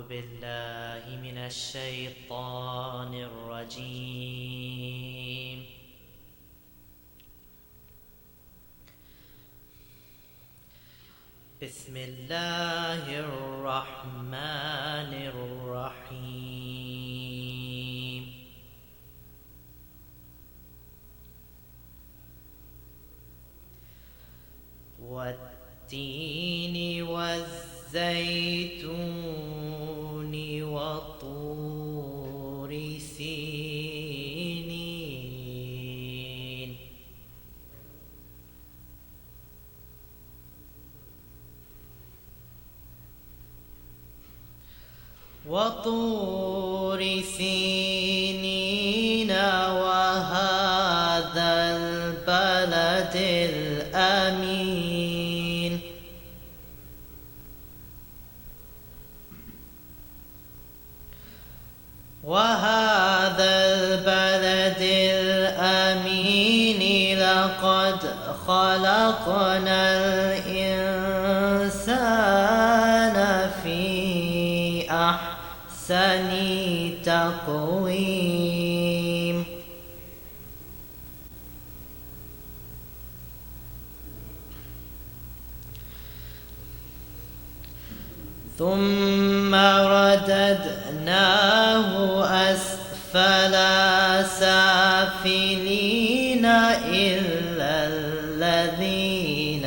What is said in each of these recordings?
بالله من الشيطان الرجيم. بسم الله الرحمن الرحيم. والتين والزيتون وطور سينين. وطور سينين وهذا البلد الأمين. وهذا البلد الأمين لقد خلقنا الإنسان في أحسن تقويم. ثم رددناه أسفل سافلين إلا الذين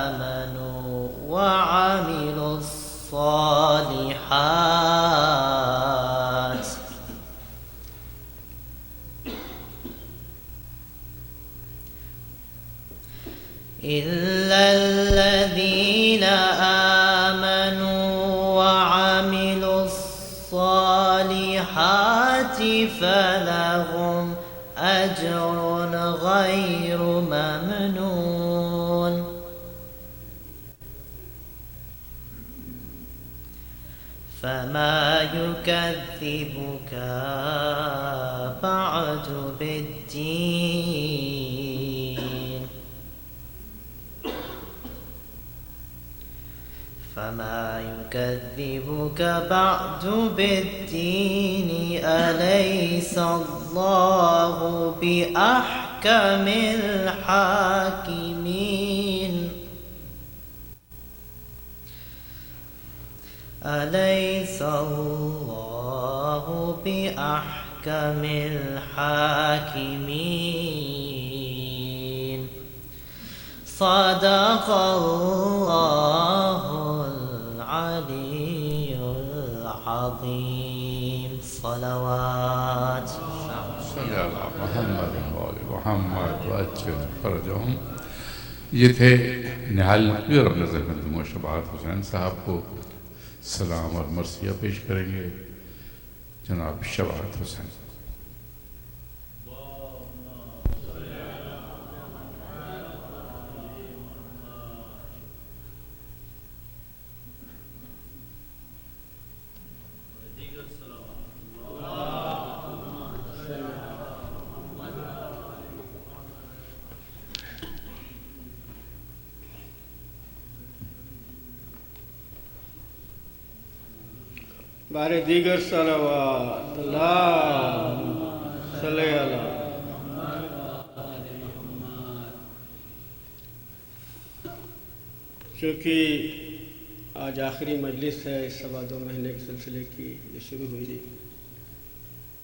آمنوا وعملوا الصالحات إلا الذين آمنوا وعملوا الصالحات فلهم أجر غير ممنون. فما يكذبك بعد بالدين. فما يكذبك بعد بالدين. أليس الله بأحكم الحاكمين. أليس الله بأحكم الحاكمين. صدق الله العلي العظيم. صلوات صلی اللہ محمد وآل محمد وأجل فرجهم. یہ تھے نہال نقوی رب نظر مندم و شباعت حسین صاحب کو سلام اور مرثیہ پیش کریں گے جناب شباعت حسین. بارے دیگر صلوات اللہم صلی اللہ. چونکہ آج آخری مجلس ہے اس سوا 2 مہینے کے سلسلے کی یہ شروع ہوئی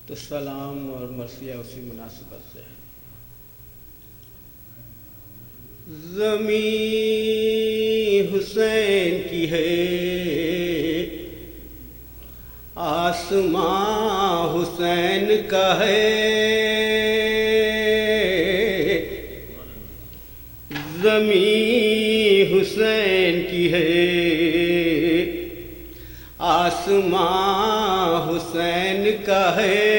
تو سلام اور مرثیہ اسی مناسبت سے ہے. زمین حسین کی ہے آسمان حسین کا ہے. زمین حسین کی ہے آسمان حسین کا ہے.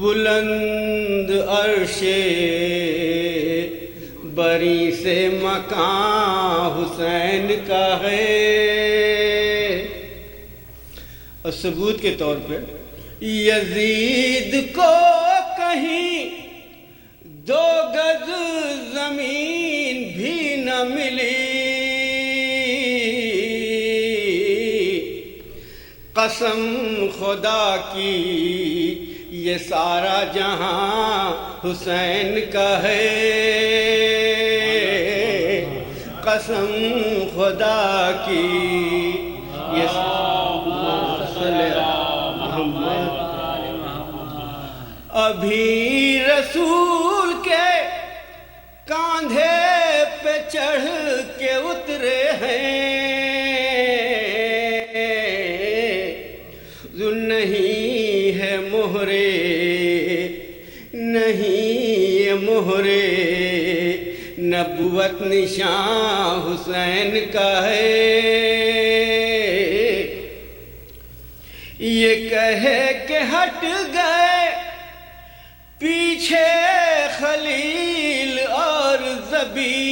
بلند عرش بری سے مکان حسین کا ہے. اور ثبوت کے طور پر یزید کو کہیں 2 گز زمین بھی نہ ملی. قسم خدا کی یہ سارا جہاں حسین کا ہے، قسم خدا کی یہ محمد ابھی رسول کے کاندھے پہ چڑھ کے اترے ہیں، نہیں ہے مہرے، نہیں یہ مہرے نبوت نشان حسین کا ہے، یہ کہے کہ ہٹ گئے پیچھے خلیل اور ذبی،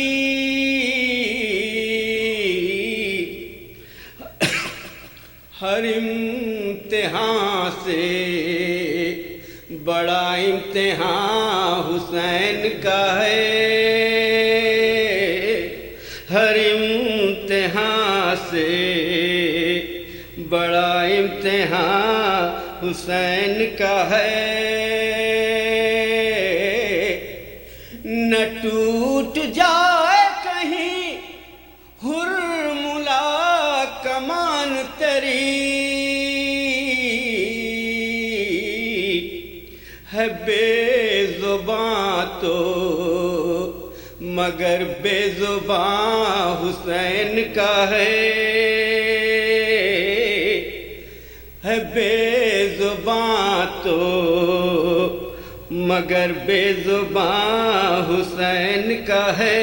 ہر امتحان سے بڑا امتحان حسین کا ہے، ہر امتحان سے بڑا امتحان حسین کا ہے، نہ ٹوٹ جائے کہیں ہرملا کمان تری، ہے بے زباں تو مگر بے زباں حسین کا ہے بے زباں تو مگر بے زباں حسین کا ہے،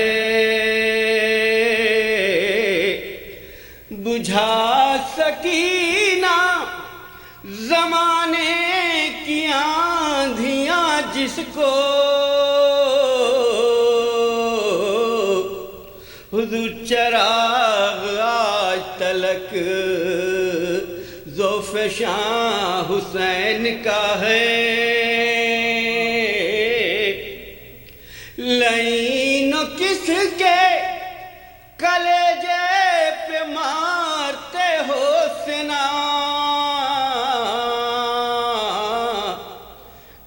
بجھا سکینہ زمانے کی آندھیاں جس کو، حضور چراغ آج تلک ذوف شاں حسین کا ہے، لعین کس کے کلیجے پہ مارتے ہو سنا،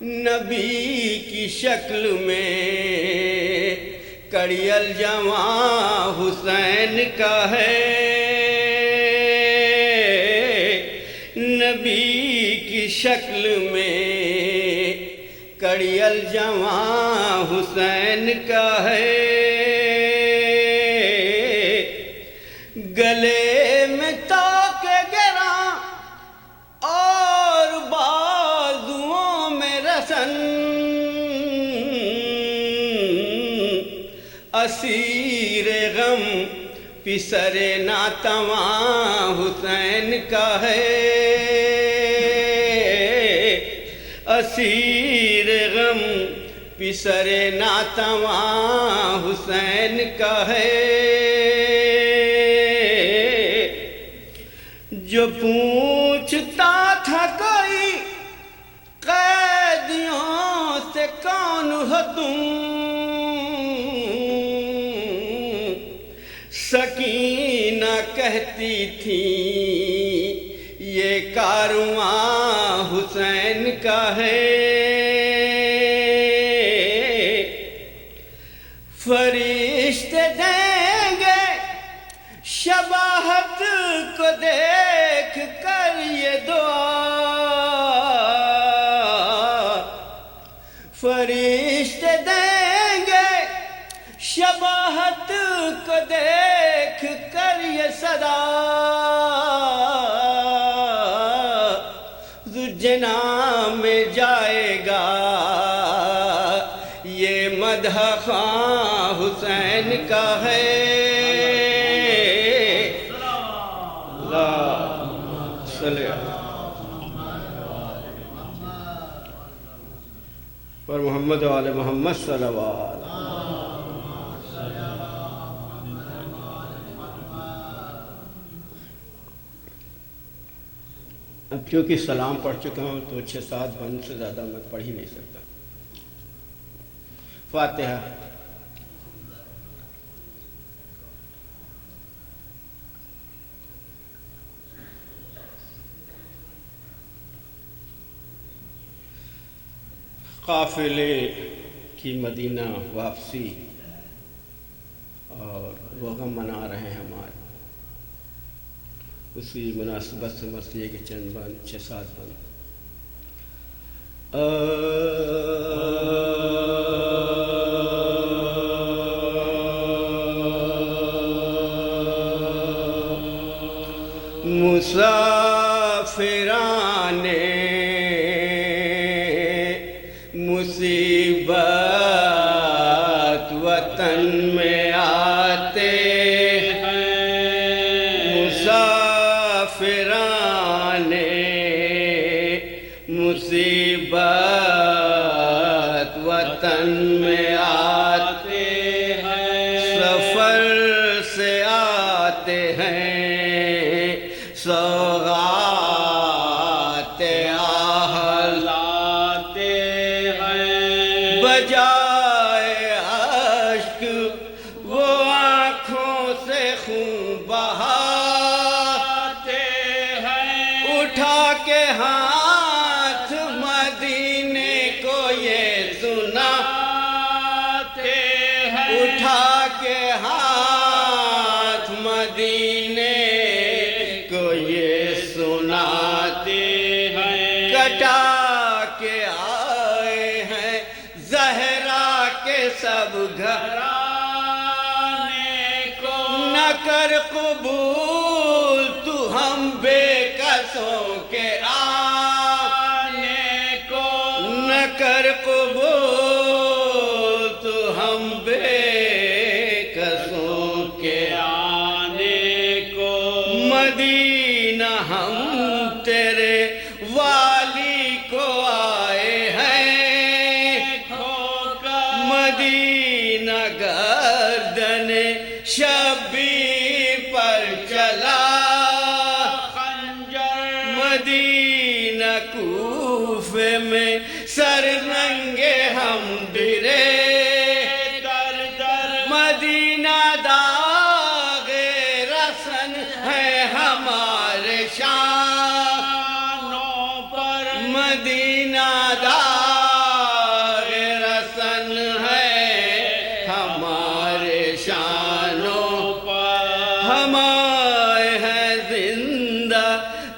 نبی کی شکل میں کڑی الجواں حسین کا ہے، نبی کی شکل میں کڑی الجواں حسین کا ہے، گلے میں تاک گراں اور بازوؤں میں رسن، اسیر غم پسر ناتواں حسین کا ہے، اسیر غم پسر ناتواں حسین کا ہے، جو پوچھتا تھا کوئی قیدیوں سے کون ہو تم، سکینہ کہتی تھی یہ کارواں حسین کا ہے، فرشتے دیں گے شباہت کو دیکھ کر یہ دعا، فرشتے دیں گے شباہت کو دیکھ کر یہ صدا، ذوالجناح میں جائے گا یہ مدح خواں حسین کا ہے، اللہم صلی پر محمد و آل محمد صلوات۔ اب کیونکہ سلام پڑھ چکا ہوں تو 6-7 بند سے زیادہ میں پڑھ ہی نہیں سکتا۔ فاتحہ۔ قافلے کی مدینہ واپسی اور وہ غم منا رہے ہیں ہمارے، اسی مناسبت سے مرثیے کے چند بند 6-7 بند۔ مسافران مصیبت وطن میں آتے ہیں، مسافران مصیبت وطن میں آتے ہیں، سفر سے آتے ہیں سوغات آہل لاتے ہیں، بجائے اشک وہ آنکھوں سے خون بہاتے ہیں، اٹھا کے ہاتھ مدینے کو یہ سناتے ہیں، اٹھا کے ہاتھ مدینے سناتے ہیں، کٹا کے آئے ہیں زہرا کے سب گھرانے کو، نہ کر قبول تو ہم بے کسوں کے آنے کو، نہ کر قبول تو ہم بے کسوں کے آنے کو، مدینہ ہم تیرے والی کو آئے ہیں مدینہ گردن شبیر پر چلا خنجر، مدینہ کوفے میں سر ننگے ہم ڈرے در در، مدینہ داغ رسن ہے ہمارے شانوں پر، مدینہ داغ رسن ہے ہمارے شانوں پر، ہم آئے ہیں زندہ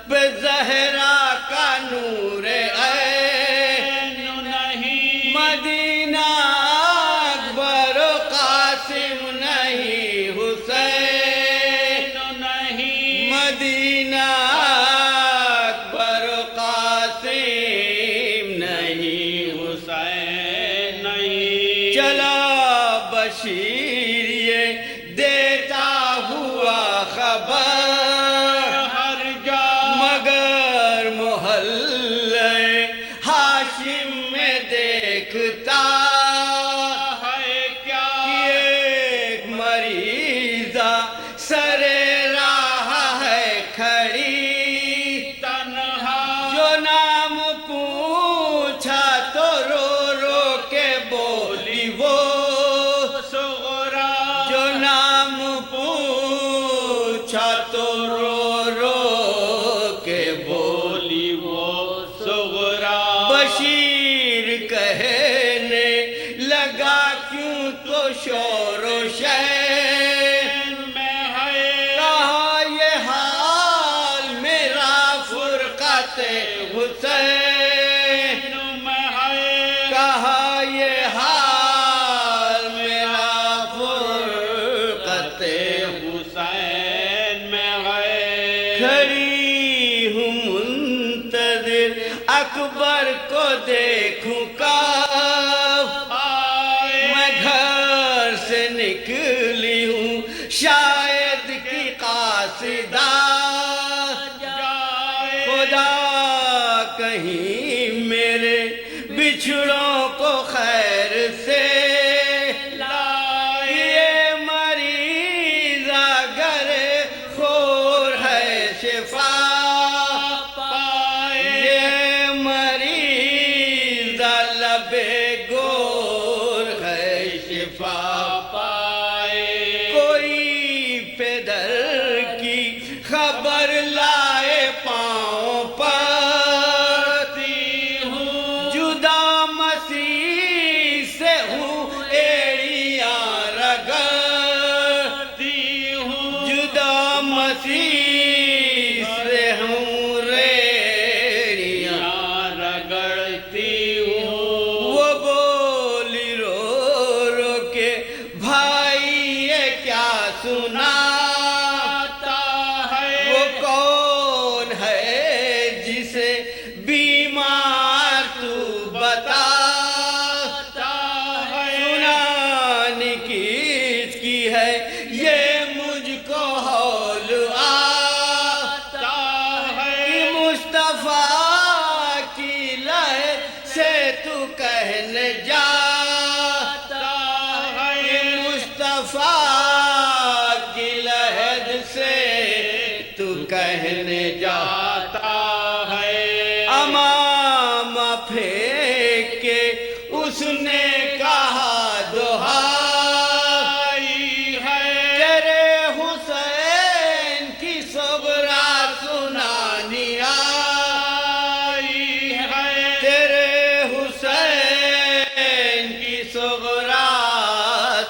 پہ زہرا کا نور عین نہیں، مدینہ اکبر و قاسم نہیں حسین نہیں، مدینہ اکبر و قاسم نہیں حسین نہیں، چلا بشیر یہ دیتا ہوا خبر ہر جا، مگر محلے ہاشم میں دیکھتا ہے کیا، ایک مریضہ سر راہ ہے کھڑی تنہا، جو نام پوچھا تو رو رو کے بولی وہ سغرا، جو نام پوچھا تو رو رو کے بولی وہ سغرا، بشیر کہنے لگا کیوں تو شور و شین میں ہے، کہا یہ حال میرا فرقت حسین میں ہے، کہا یہ حال میرا فرقت حسین میں ہے، کھڑی ہوں منتظر اکبر کو دیکھوں کب آئے، میں گھر سے نکلی ہوں شاید کی قاصدہ جائے، خدا کہیں میرے بچھڑوں کو خیر سے لائے، یہ مریض اگر خور ہے شفا پائے، یہ مریض لب گور ہے شفا پائے، کوئی پدر کی خبر لائے پاؤں پر، جدا مسیح کہنے جاتا ہے مصطفیٰ کی لحد سے تو کہنے جاتا ہے امامہ پھینک کے اس نے کہا دہائی ہے تیرے حسین کی صغرا سنانی آئی ہے تیرے حسین کی صغرا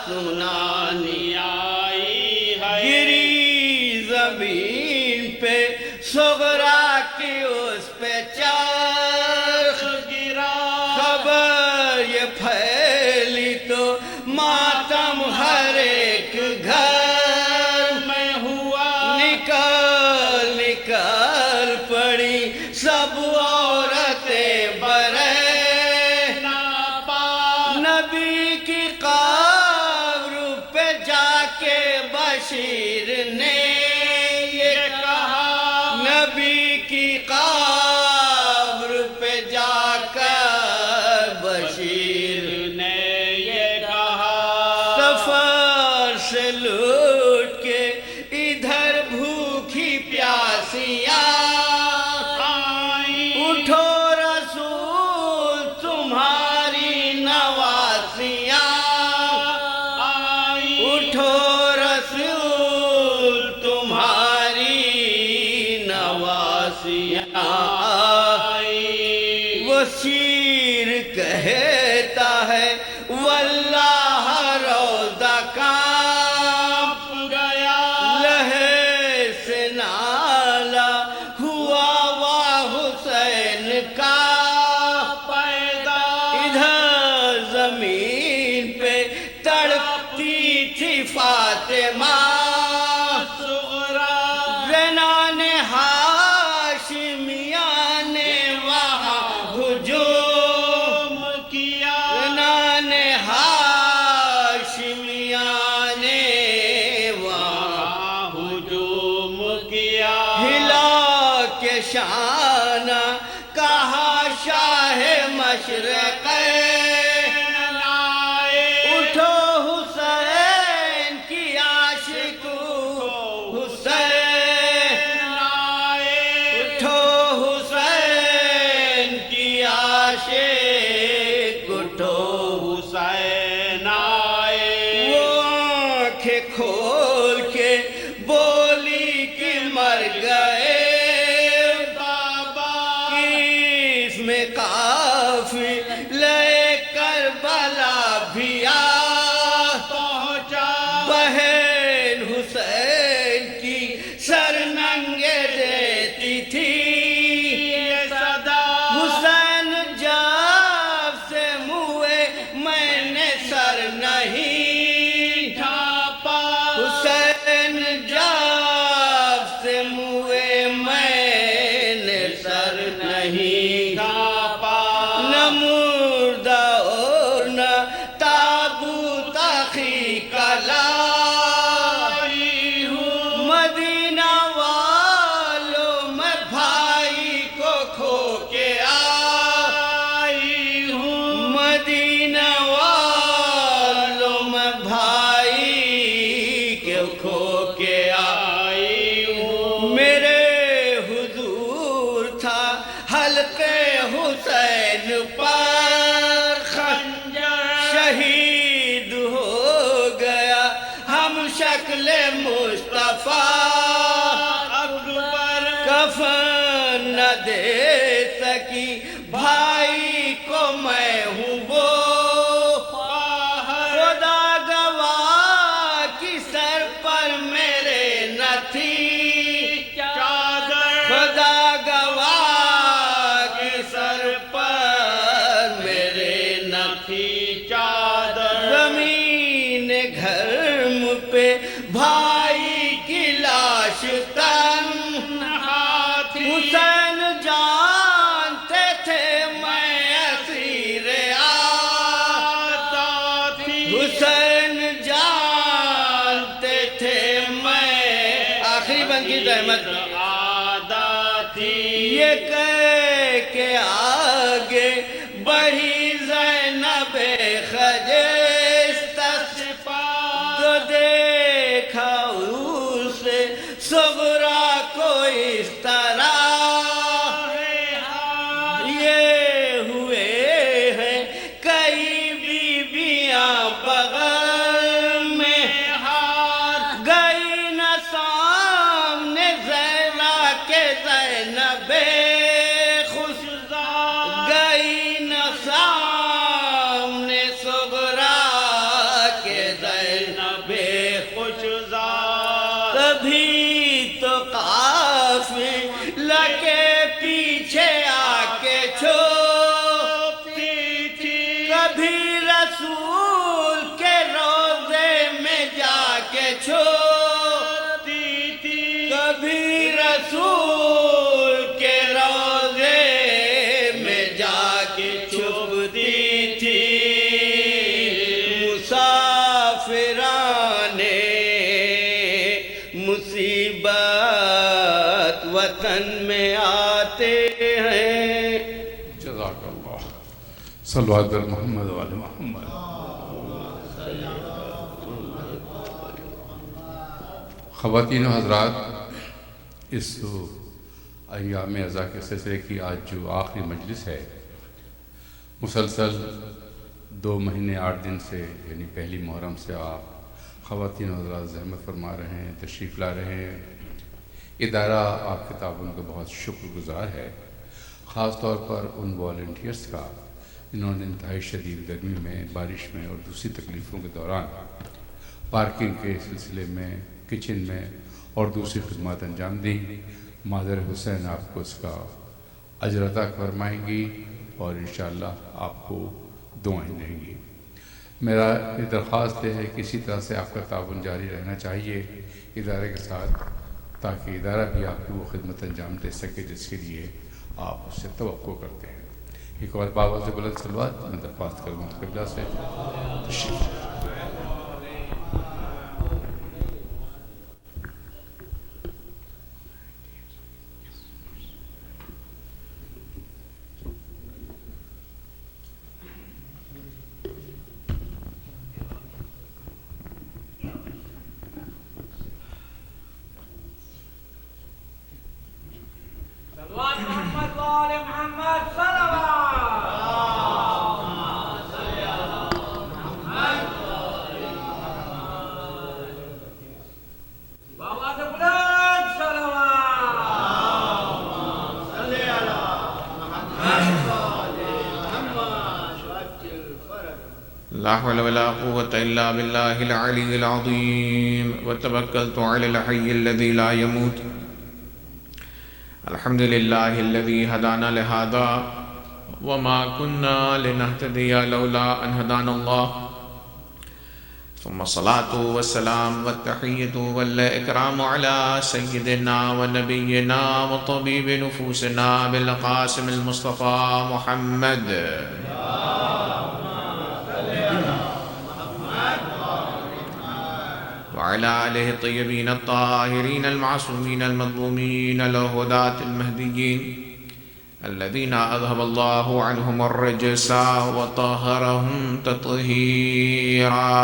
سنانی آئی ہے گری زمین پہ صغرا کی اس پہ چرخ گرا خبر یہ پھیلی تو ماتم ہر ایک گھر میں ہوا نکل نکل پڑی سب عورتیں برے ناپا نبی کی قبر پہ جا کے بشیر نے یہ کہا نبی کی قبر پہ جا کر بشیر نے یہ کہا سفر سے لوٹ کے ادھر بھوکی پیاسیاں آئیں اٹھو رسول تمہاری نواسیاں آئیں اٹھو رسول تمہاری نواسیاں آئیں وہ شیر کہتا ہے واللہ روضہ کانپ گیا لہے سے نالا ہوا وا حسین کا پیدا ادھر زمین پہ تڑپتی تھی فاطمہ صغرا زینان ہاشمیہ نے وہاں ہجوم کیا زینان ہاشمیہ نے وہاں ہجوم کیا ہلا کے شانہ کہا شاہ مشرق اٹھو حسین کی عاشق حسین اٹھو حسین کی عاشق اٹھو حسین آئے وہ آنکھیں کھول کے بولی کہ مر گئے بابا اس میں کافی لے کربلا بھی آ پہنچا بہن حسین کی سر ننگے دیتی تھی یہ صدا حسین جب سے موئے میں نے سر نہیں ڈھانپا حسین جب سے موئے میں نے سر نہیں ڈھانپا نہ مردہ اور نہ تابوت عقیقہ لائی ہوں مدینہ والوں میں بھائی کو کھو کے آئی ہوں مدینہ والوں میں بھائی کو کھو کے آئی ہوں میرے حضور تھا حلقے حسین پر خنجر شہید ہو گیا ہم شکل مصطفیٰ اکبر کفن نہ دے سکی بھائی کو میں ہوں وہ خدا گواہ کی سر پر میرے نہ تھی چادر خدا گواہ کی سر پر میرے نہ تھی چادر زمین گھرم پہ بھائی کی لاش تنہا تھی حسین جانتے تھے میں اسیر آتا تھی حسین جانتے تھے میں آخری بند کی زحمت آدھا تھی یہ کہہ کے آگے بڑھی زحمت وطن میں آتے ہیں. جزاک اللہ. صلوات بر محمد و آل محمد. خواتین و حضرات، اس ایام ازا کے سلسلے کی آج جو آخری مجلس ہے، مسلسل 2 مہینے 8 دن سے یعنی پہلی محرم سے آپ خواتین و حضرات زحمت فرما رہے ہیں، تشریف لا رہے ہیں. ادارہ آپ کے تعاون کا بہت شکر گزار ہے، خاص طور پر ان والنٹیئرس کا جنہوں نے انتہائی شدید گرمی میں، بارش میں اور دوسری تکلیفوں کے دوران پارکنگ کے سلسلے میں، کچن میں اور دوسری خدمات انجام دیں. مادر حسین آپ کو اس کا اجر عطا فرمائیں گی اور انشاءاللہ آپ کو دعائیں دیں گی. میرا یہ درخواست ہے کہ اسی طرح سے آپ کا تعاون جاری رہنا چاہیے ادارے کے ساتھ، تاکہ ادارہ بھی آپ کو وہ خدمت انجام دے سکے جس کے لیے آپ اس سے توقع کرتے ہیں. ایک اور بابا سے بلند صلوات میں درخواست کروں گا قبلہ سے تشریف. لا حول ولا قوة إلا بالله العلي العظيم وتوكلت على الحي الذي لا يموت. الحمد لله الذي هدانا لهذا وما كنا لنهتدي لولا أن هدانا الله. ثم الصلاة والسلام والتحية والإكرام على سيدنا ونبينا وطبيب نفوسنا بالقاسم المصطفى محمد وعلى آله الطيبين الطاهرين المعصومين المظلومين الهداة المهديين الذين أذهب الله عنهم الرجس وطهرهم تطهيرا.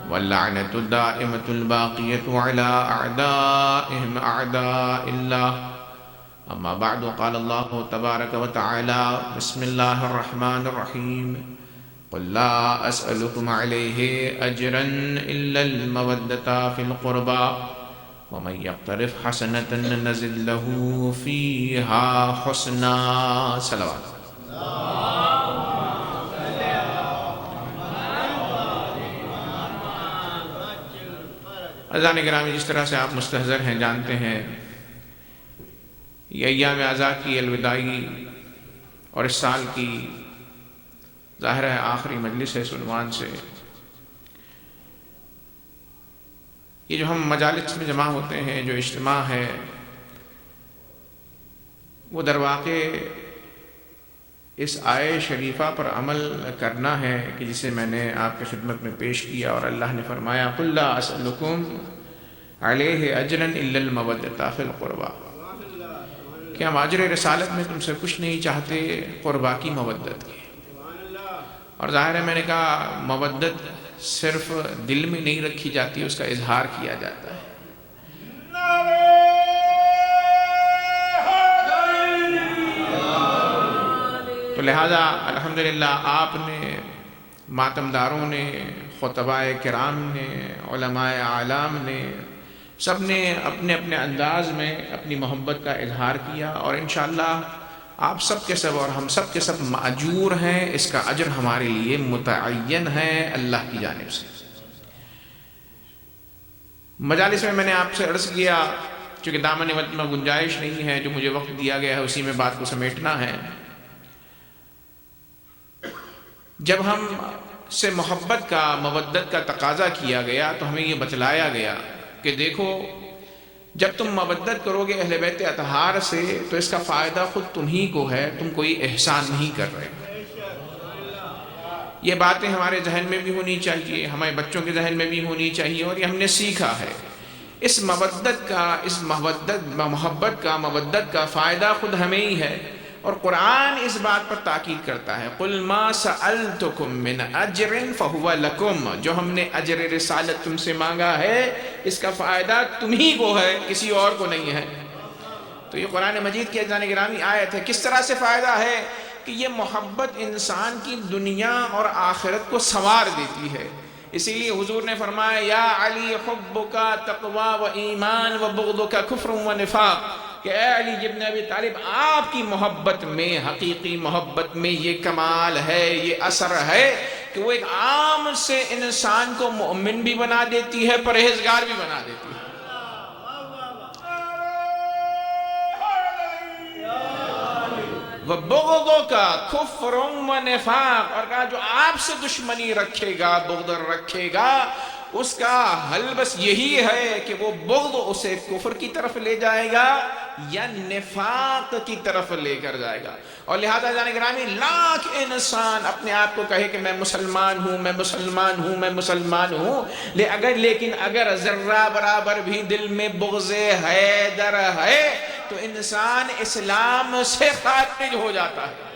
واللعنة الدائمة الباقية على أعدائهم أعداء الله. أما بعد، قال الله تبارك وتعالى: بسم الله الرحمن الرحيم. قل لا أسألكم عليه أجرا إلا المودة في القربى ومن يقترف حسنة نزد له فيها حسنا. صلوات. عزیزان گرامی، جس طرح سے آپ مستحضر ہیں، جانتے ہیں، یہ ایام اعزا کی الوداعی اور اس سال کی ظاہر ہے آخری مجلس ہے اس عنوان سے. یہ جو ہم مجالس میں جمع ہوتے ہیں، جو اجتماع ہے، وہ در واقع اس آیے شریفہ پر عمل کرنا ہے کہ جسے میں نے آپ کی خدمت میں پیش کیا، اور اللہ نے فرمایا: قل لا اسألکم علیہ اجرا الا المودۃ فی القربى، کہ ہم اجر رسالت میں تم سے کچھ نہیں چاہتے قربا کی، مودت کی. اور ظاہر ہے میں نے کہا مودت صرف دل میں نہیں رکھی جاتی، اس کا اظہار کیا جاتا ہے. تو لہذا الحمدللہ آپ نے، ماتمداروں نے، خطباء کرام نے، علماء اعلام نے، سب نے اپنے اپنے انداز میں اپنی محبت کا اظہار کیا، اور انشاءاللہ آپ سب کے سب اور ہم سب کے سب ماجور ہیں. اس کا اجر ہمارے لیے متعین ہے اللہ کی جانب سے. مجالس میں نے آپ سے عرض کیا، چونکہ دامن وقت میں گنجائش نہیں ہے، جو مجھے وقت دیا گیا ہے اسی میں بات کو سمیٹنا ہے. جب ہم سے محبت کا، مودت کا تقاضا کیا گیا تو ہمیں یہ بتلایا گیا کہ دیکھو، جب تم مودت کرو گے اہل بیت اطہار سے تو اس کا فائدہ خود تمہیں کو ہے، تم کوئی احسان نہیں کر رہے. یہ باتیں ہمارے ذہن میں بھی ہونی چاہیے، ہمارے بچوں کے ذہن میں بھی ہونی چاہیے، اور یہ ہم نے سیکھا ہے۔ اس مودت کا فائدہ خود ہمیں ہی ہے، اور قرآن اس بات پر تاکید کرتا ہے، قُلْ مَا سَأَلْتُكُم مِّنْ أَجْرٍ فَهُوَ لَكُمْ، جو ہم نے اجر رسالت تم سے مانگا ہے اس کا فائدہ تمہیں کو ہے، کسی اور کو نہیں ہے۔ تو یہ قرآن مجید کی عزیزان گرامی آیت ہے۔ کس طرح سے فائدہ ہے کہ یہ محبت انسان کی دنیا اور آخرت کو سنوار دیتی ہے۔ اسی لیے حضور نے فرمایا یا علی حبک تقوی و ایمان و بغضک کفر و نفاق، کہ اے علی ابن ابی طالب، آپ کی محبت میں، حقیقی محبت میں یہ کمال ہے، یہ اثر ہے کہ وہ ایک عام سے انسان کو مومن بھی بنا دیتی ہے، پرہیزگار بھی بنا دیتی ہے۔ وَبُغْضُكَ كُفْرٌ وَنِفَاقٌ، اور کہا جو آپ سے دشمنی رکھے گا، بغض رکھے گا، اس کا حل بس یہی ہے کہ وہ بغض اسے کفر کی طرف لے جائے گا یا نفاق کی طرف لے کر جائے گا۔ اور لہذا جانے گرامی، لاکھ انسان اپنے آپ کو کہے کہ میں مسلمان ہوں، میں مسلمان ہوں، میں مسلمان ہوں، لیکن اگر ذرہ برابر بھی دل میں بغض حیدر ہے تو انسان اسلام سے خارج ہو جاتا ہے۔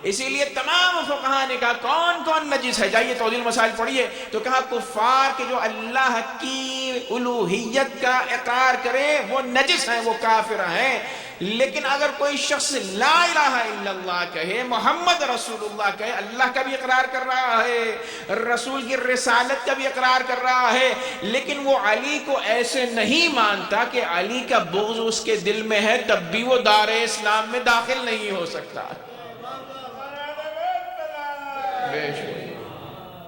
اسی لیے تمام فقہاء نے کہا کون کون نجس ہے، جائیے توضیح المسائل پڑھیے، تو کہا کفار کے جو اللہ کی الوہیت کا اقرار کرے وہ نجس ہیں، وہ کافر ہیں۔ لیکن اگر کوئی شخص لا الہ الا اللہ کہے، محمد رسول اللہ کہے، اللہ کا بھی اقرار کر رہا ہے، رسول کی رسالت کا بھی اقرار کر رہا ہے، لیکن وہ علی کو ایسے نہیں مانتا کہ علی کا بغض اس کے دل میں ہے، تب بھی وہ دار اسلام میں داخل نہیں ہو سکتا۔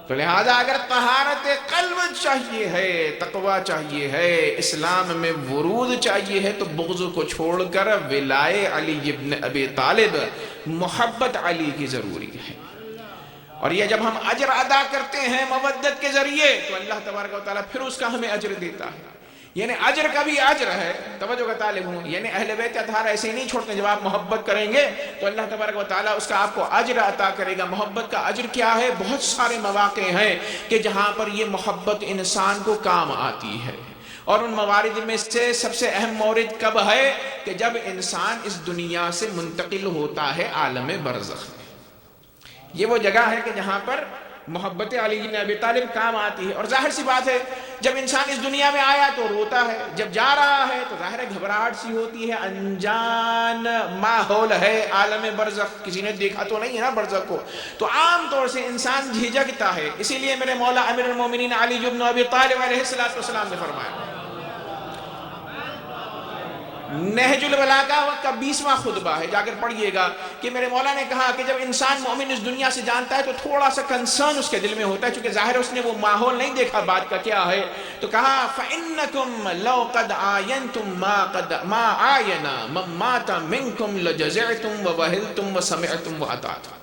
تو لہذا اگر طہارت قلب چاہیے ہے، تقوی چاہیے ہے، اسلام میں ورود چاہیے ہے، تو بغض کو چھوڑ کر ولائے علی ابن ابی طالب، محبت علی کی ضروری ہے۔ اور یہ جب ہم اجر ادا کرتے ہیں مودت کے ذریعے تو اللہ تبارک و تعالیٰ پھر اس کا ہمیں اجر دیتا ہے، یعنی اجر کا بھی اجر ہے۔ توجہ کا طالب ہوں، یعنی اہل بیت اطہار ایسے نہیں چھوڑتے، جب آپ محبت کریں گے تو اللہ تبارک و تعالیٰ اس کا آپ کو اجر عطا کرے گا۔ محبت کا اجر کیا ہے؟ بہت سارے مواقع ہیں کہ جہاں پر یہ محبت انسان کو کام آتی ہے، اور ان موارد میں سے سب سے اہم مورد کب ہے کہ جب انسان اس دنیا سے منتقل ہوتا ہے عالم برزخ میں۔ یہ وہ جگہ ہے کہ جہاں پر محبت علی بن ابی طالب کام آتی ہے۔ اور ظاہر سی بات ہے جب انسان اس دنیا میں آیا تو روتا ہے، جب جا رہا ہے تو ظاہر ہے گھبراہٹ سی ہوتی ہے، انجان ماحول ہے عالم برزخ، کسی نے دیکھا تو نہیں ہے نا برزخ کو، تو عام طور سے انسان جھجکتا ہے۔ اسی لیے میرے مولا امیر المومنین علی بن ابی طالب علیہ السلام نے فرمایا، نہج البلاغہ کا 20واں خطبہ ہے، جا کر پڑھیے گا، کہ میرے مولا نے کہا کہ جب انسان مومن اس دنیا سے جانتا ہے تو تھوڑا سا کنسرن اس کے دل میں ہوتا ہے، چونکہ ظاہر اس نے وہ ماحول نہیں دیکھا بات کا کیا ہے، تو کہا فَإِنَّكُمْ لَوْ قَدْ آيَنْتُمْ مَا آيَنَا مَنْ مَاتَ مِنْكُمْ لَجَزِعْتُمْ وَوَهِلْتُمْ وَسَمِعْتُمْ وَأَطَعْتُمْ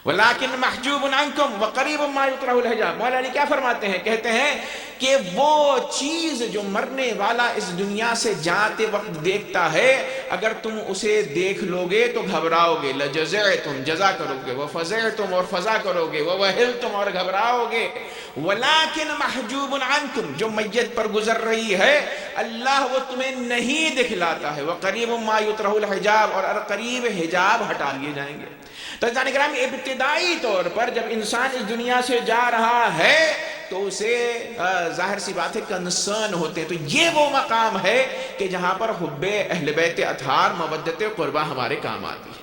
وَلَكِنْ مَحْجُوبٌ عَنْكُمْ وَقَرِيبٌ مَا يُطْرَحُ الْحِجَابُ۔ مولا علی کیا فرماتے ہیں؟ کہتے ہیں کہ وہ چیز جو مرنے والا اس دنیا سے جاتے وقت دیکھتا ہے، اگر تم اسے دیکھ لو گے تو گھبراؤ گے، لَجَزِعْتُمْ جزا کرو گے، وَفَزِعْتُمْ اور فضا کرو گے، وَوَهِلْتُمْ اور گھبراؤ گے، وَلَكِنْ مَحْجُوبٌ عَنْكُمْ جو میت پر گزر رہی ہے اللہ وہ تمہیں نہیں دکھلاتا ہے، وَقَرِيبٌ مَا يُطْرَحُ الْحِجَابُ اور قریب حجاب ہٹا لیے جائیں گے۔ تو جانے گرامی ابتدائی طور پر جب انسان اس دنیا سے جا رہا ہے تو اسے ظاہر سی بات ہے کنسرن ہوتے ہیں، تو یہ وہ مقام ہے کہ جہاں پر حب اہل بیت اطہار، مودت قربہ ہمارے کام آتی ہے۔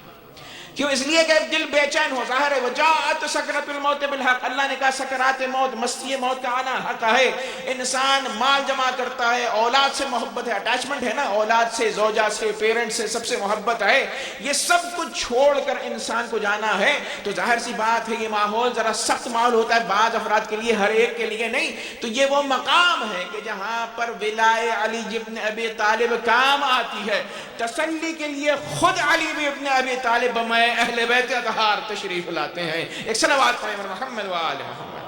کیوں؟ اس لیے کہ دل بے چین ہو، ظاہر ہے وجاءت سکرۃ الموت بالحق، اللہ نے کہا سکرات موت، مستی موت کا آنا حق ہے۔ انسان مال جمع کرتا ہے، اولاد سے محبت ہے، اٹیچمنٹ ہے نا، اولاد سے، زوجہ سے، پیرنٹ سے، سب سے محبت ہے، یہ سب کچھ چھوڑ کر انسان کو جانا ہے، تو ظاہر سی بات ہے یہ ماحول ذرا سخت ماحول ہوتا ہے بعض افراد کے لیے، ہر ایک کے لیے نہیں۔ تو یہ وہ مقام ہے کہ جہاں پر ولائے علی ابن ابی طالب کام آتی ہے۔ تسلی کے لیے خود علی ابن ابی طالب میں اہل بیت اطہار تشریف لاتے ہیں۔ ایک صلوات پڑھیں محمد و آل محمد۔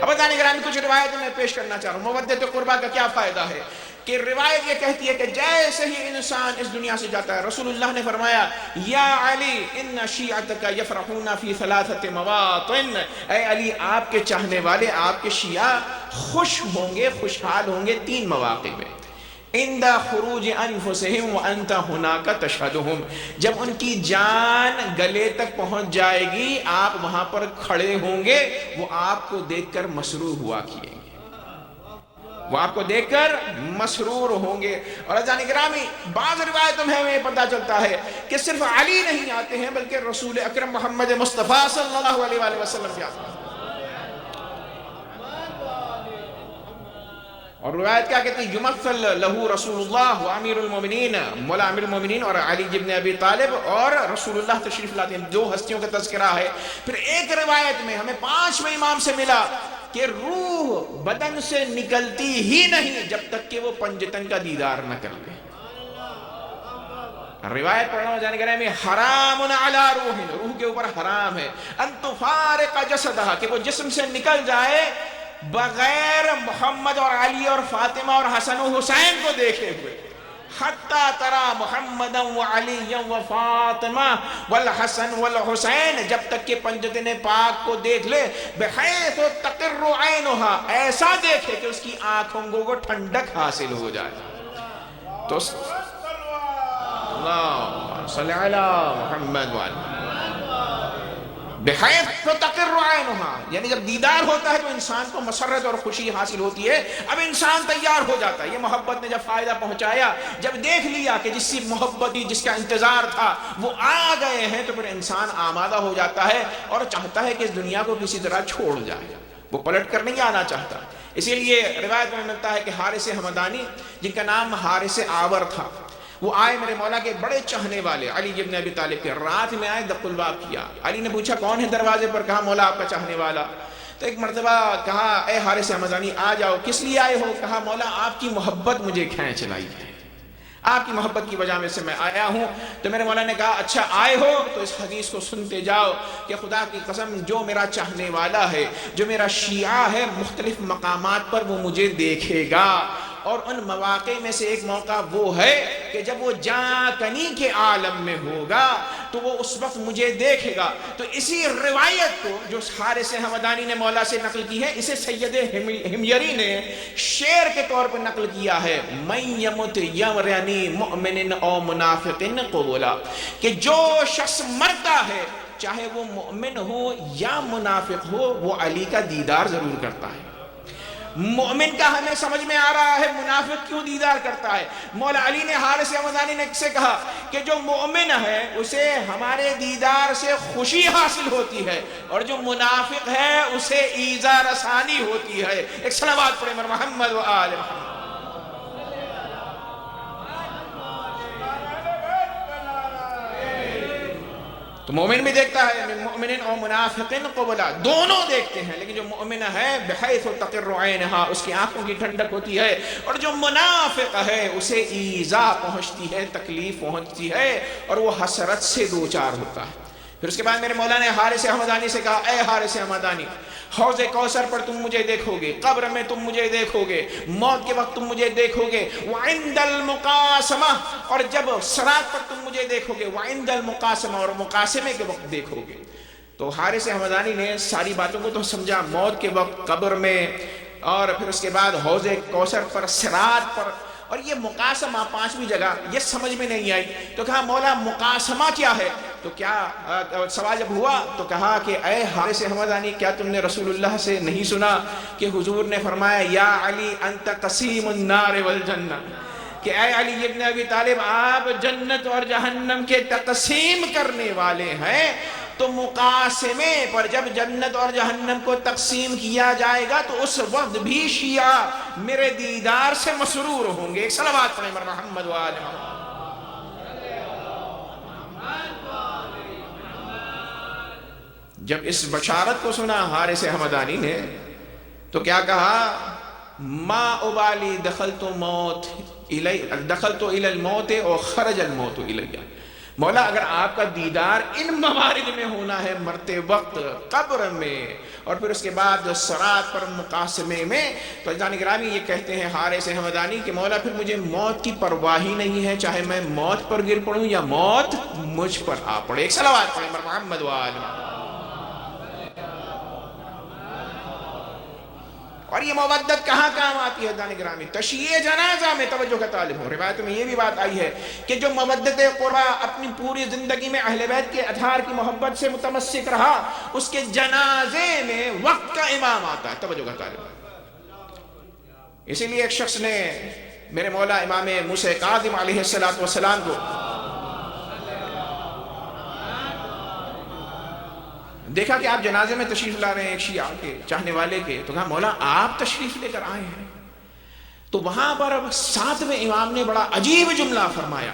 اب بتانے گرامی کچھ روایتیں میں پیش کرنا چاہ رہا ہوں۔ مودت قربہ کا کیا فائدہ ہے کہ روایت یہ کہتی ہے کہ جیسے ہی انسان اس دنیا سے جاتا ہے، رسول اللہ نے فرمایا یا علی ان شیعتک یفرحون فی ثلاثۃ مواطن، اے علی آپ کے چاہنے والے، آپ کے شیعہ خوش ہوں گے، خوشحال ہوں گے 3 مواقع میں. عند خروج انفسہم وانت ہناک تشہدہم، جب ان کی جان گلے تک پہنچ جائے گی آپ وہاں پر کھڑے ہوں گے، وہ آپ کو دیکھ کر مسرور ہوا کیے گے، وہ آپ کو دیکھ کر مسرور ہوں گے. اور عزیزان گرامی بعض روایتوں میں ہمیں پتہ چلتا ہے کہ صرف علی نہیں آتے ہیں بلکہ رسول اکرم محمد مصطفیٰ صلی اللہ علیہ وآلہ وسلم بھی آتے ہیں. اور روایت کیا کہتی ہے؟ یمثل لہو رسول اللہ و امیر المومنین، مولا امیر المومنین اور علی ابن ابی طالب اور رسول اللہ تشریف لاتے ہیں. 2 ہستیوں کا تذکرہ ہے. پھر ایک روایت میں ہمیں 5ویں امام سے ملا کہ روح بدن سے نکلتی ہی نہیں جب تک کہ وہ پنجتن کا دیدار نہ کر لے. روایت پڑھنا ہو جانے کے میں حرام علی روح کے اوپر حرام ہے ان تفارق جسدہ، کہ وہ جسم سے نکل جائے بغیر محمد اور علی اور فاطمہ اور حسن و حسین کو دیکھے ہوئے. حتی ترى محمد و علی و فاطمہ والحسن والحسین، جب تک کہ پنجتن پاک کو دیکھ لے بحیث تقر عینہا، ایسا دیکھے کہ اس کی آنکھوں کو ٹھنڈک حاصل ہو جائے. تو اللہ صلی علی محمد وعلی بحیث تقر عینہا، یعنی جب دیدار ہوتا ہے تو انسان کو مسرت اور خوشی حاصل ہوتی ہے. اب انسان تیار ہو جاتا ہے. یہ محبت نے جب فائدہ پہنچایا، جب دیکھ لیا کہ جس کی محبت جس کا انتظار تھا وہ آ گئے ہیں، تو پھر انسان آمادہ ہو جاتا ہے اور چاہتا ہے کہ اس دنیا کو کسی طرح چھوڑ جائے، وہ پلٹ کر نہیں آنا چاہتا. اسی لیے روایت میں ملتا ہے کہ حارث ہمدانی جن کا نام حارث آور تھا، وہ آئے میرے مولا کے بڑے چاہنے والے علی ابن ابی طالب کے. رات میں آئے، دق الباب کیا. علی نے پوچھا کون ہے دروازے پر؟ کہا مولا آپ کا چاہنے والا. تو ایک مرتبہ کہا اے حارث ہمدانی آ جاؤ. کس لیے آئے ہو؟ کہا مولا آپ کی محبت مجھے کھینچ لائی ہے، آپ کی محبت کی وجہ سے میں آیا ہوں. تو میرے مولا نے کہا اچھا آئے ہو تو اس حدیث کو سنتے جاؤ کہ خدا کی قسم جو میرا چاہنے والا ہے، جو میرا شیعہ ہے، مختلف مقامات پر وہ مجھے دیکھے گا. اور ان مواقع میں سے ایک موقع وہ ہے کہ جب وہ جاکنی کے عالم میں ہوگا تو وہ اس وقت مجھے دیکھے گا. تو اسی روایت کو جو حارث ہمدانی نے مولا سے نقل کی ہے، اسے سید ہمیری نے شعر کے طور پر نقل کیا ہے. من یمت یمرنی مؤمن او منافق قبولا، کہ جو شخص مرتا ہے چاہے وہ مؤمن ہو یا منافق ہو، وہ علی کا دیدار ضرور کرتا ہے. مومن کا ہمیں سمجھ میں آ رہا ہے، منافق کیوں دیدار کرتا ہے. مولا علی نے حارث ہمدانی نے سے کہا کہ جو مومن ہے اسے ہمارے دیدار سے خوشی حاصل ہوتی ہے، اور جو منافق ہے اسے ایذا رسانی ہوتی ہے. ایک صلوات پڑھیں محمد و آل محمد. تو مومن بھی دیکھتا ہے، مومن اور منافقین قبلا، دونوں دیکھتے ہیں. لیکن جو مومن ہے بحیث تقر عینہا، اس کی آنکھوں کی ٹھنڈک ہوتی ہے. اور جو منافق ہے اسے ایذا پہنچتی ہے، تکلیف پہنچتی ہے، اور وہ حسرت سے دوچار ہوتا ہے. پھر اس کے بعد میرے مولا نے حارث ہمدانی سے کہا اے حارث ہمدانی، حوض کوثر پر تم مجھے دیکھو گے، قبر میں تم مجھے دیکھو گے، موت کے وقت تم مجھے دیکھو گے، وعند المقاسمہ، اور جب صراط پر تم مجھے دیکھو گے، وعند المقاسمہ، اور مقاسمے کے وقت دیکھو گے. تو حارث ہمدانی نے ساری باتوں کو تو سمجھا، موت کے وقت، قبر میں، اور پھر اس کے بعد حوض کوثر پر، صراط پر، اور یہ مقاسمہ 5ویں جگہ یہ سمجھ میں نہیں آئی. تو کہا مولا مقاسمہ کیا ہے؟ تو کیا سوال جب ہوا تو کہا کہ اے حارث ہمدانی، کیا تم نے رسول اللہ سے نہیں سنا کہ حضور نے فرمایا یا علی انت قسیم النار والجنہ، کہ اے علی ابن ابی طالب آپ جنت اور جہنم کے تقسیم کرنے والے ہیں. تو مقاسمے پر جب جنت اور جہنم کو تقسیم کیا جائے گا تو اس وقت بھی شیعہ میرے دیدار سے مسرور ہوں گے. ایک صلوات پڑھیں محمد و آل محمد. جب اس بشارت کو سنا حارث ہمدانی نے تو کیا کہا؟ ما ابالی دخلت الی الموت او خرج الموت الی، مولا اگر آپ کا دیدار ان موارد میں ہونا ہے، مرتے وقت، قبر میں، اور پھر اس کے بعد صراط پر مقاسمے میں، تو عزیزان گرامی یہ کہتے ہیں حارث ہمدانی کہ مولا پھر مجھے موت کی پرواہ ہی نہیں ہے، چاہے میں موت پر گر پڑوں یا موت مجھ پر آ پڑے۔ ایک صلوات پڑھیں محمد وآل محمد۔ اور یہ مودت کہاں کام آتی ہے عزیزان گرامی؟ تشییع جنازہ میں توجہ کا طالب ہو۔ روایت میں یہ بھی بات آئی ہے کہ جو مودت قربا اپنی پوری زندگی میں اہل بیت کے اطہار کی محبت سے متمسک رہا، اس کے جنازے میں وقت کا امام آتا ہے، توجہ کا طالب ہو۔ اسی لیے ایک شخص نے میرے مولا امام موسیٰ کاظم علیہ السلام کو دیکھا کہ آپ جنازے میں تشریف لا رہے ہیں ایک شیعہ کے چاہنے والے کے، تو کہا مولا آپ تشریف لے کر آئے ہیں؟ تو وہاں پر ساتویں امام نے بڑا عجیب جملہ فرمایا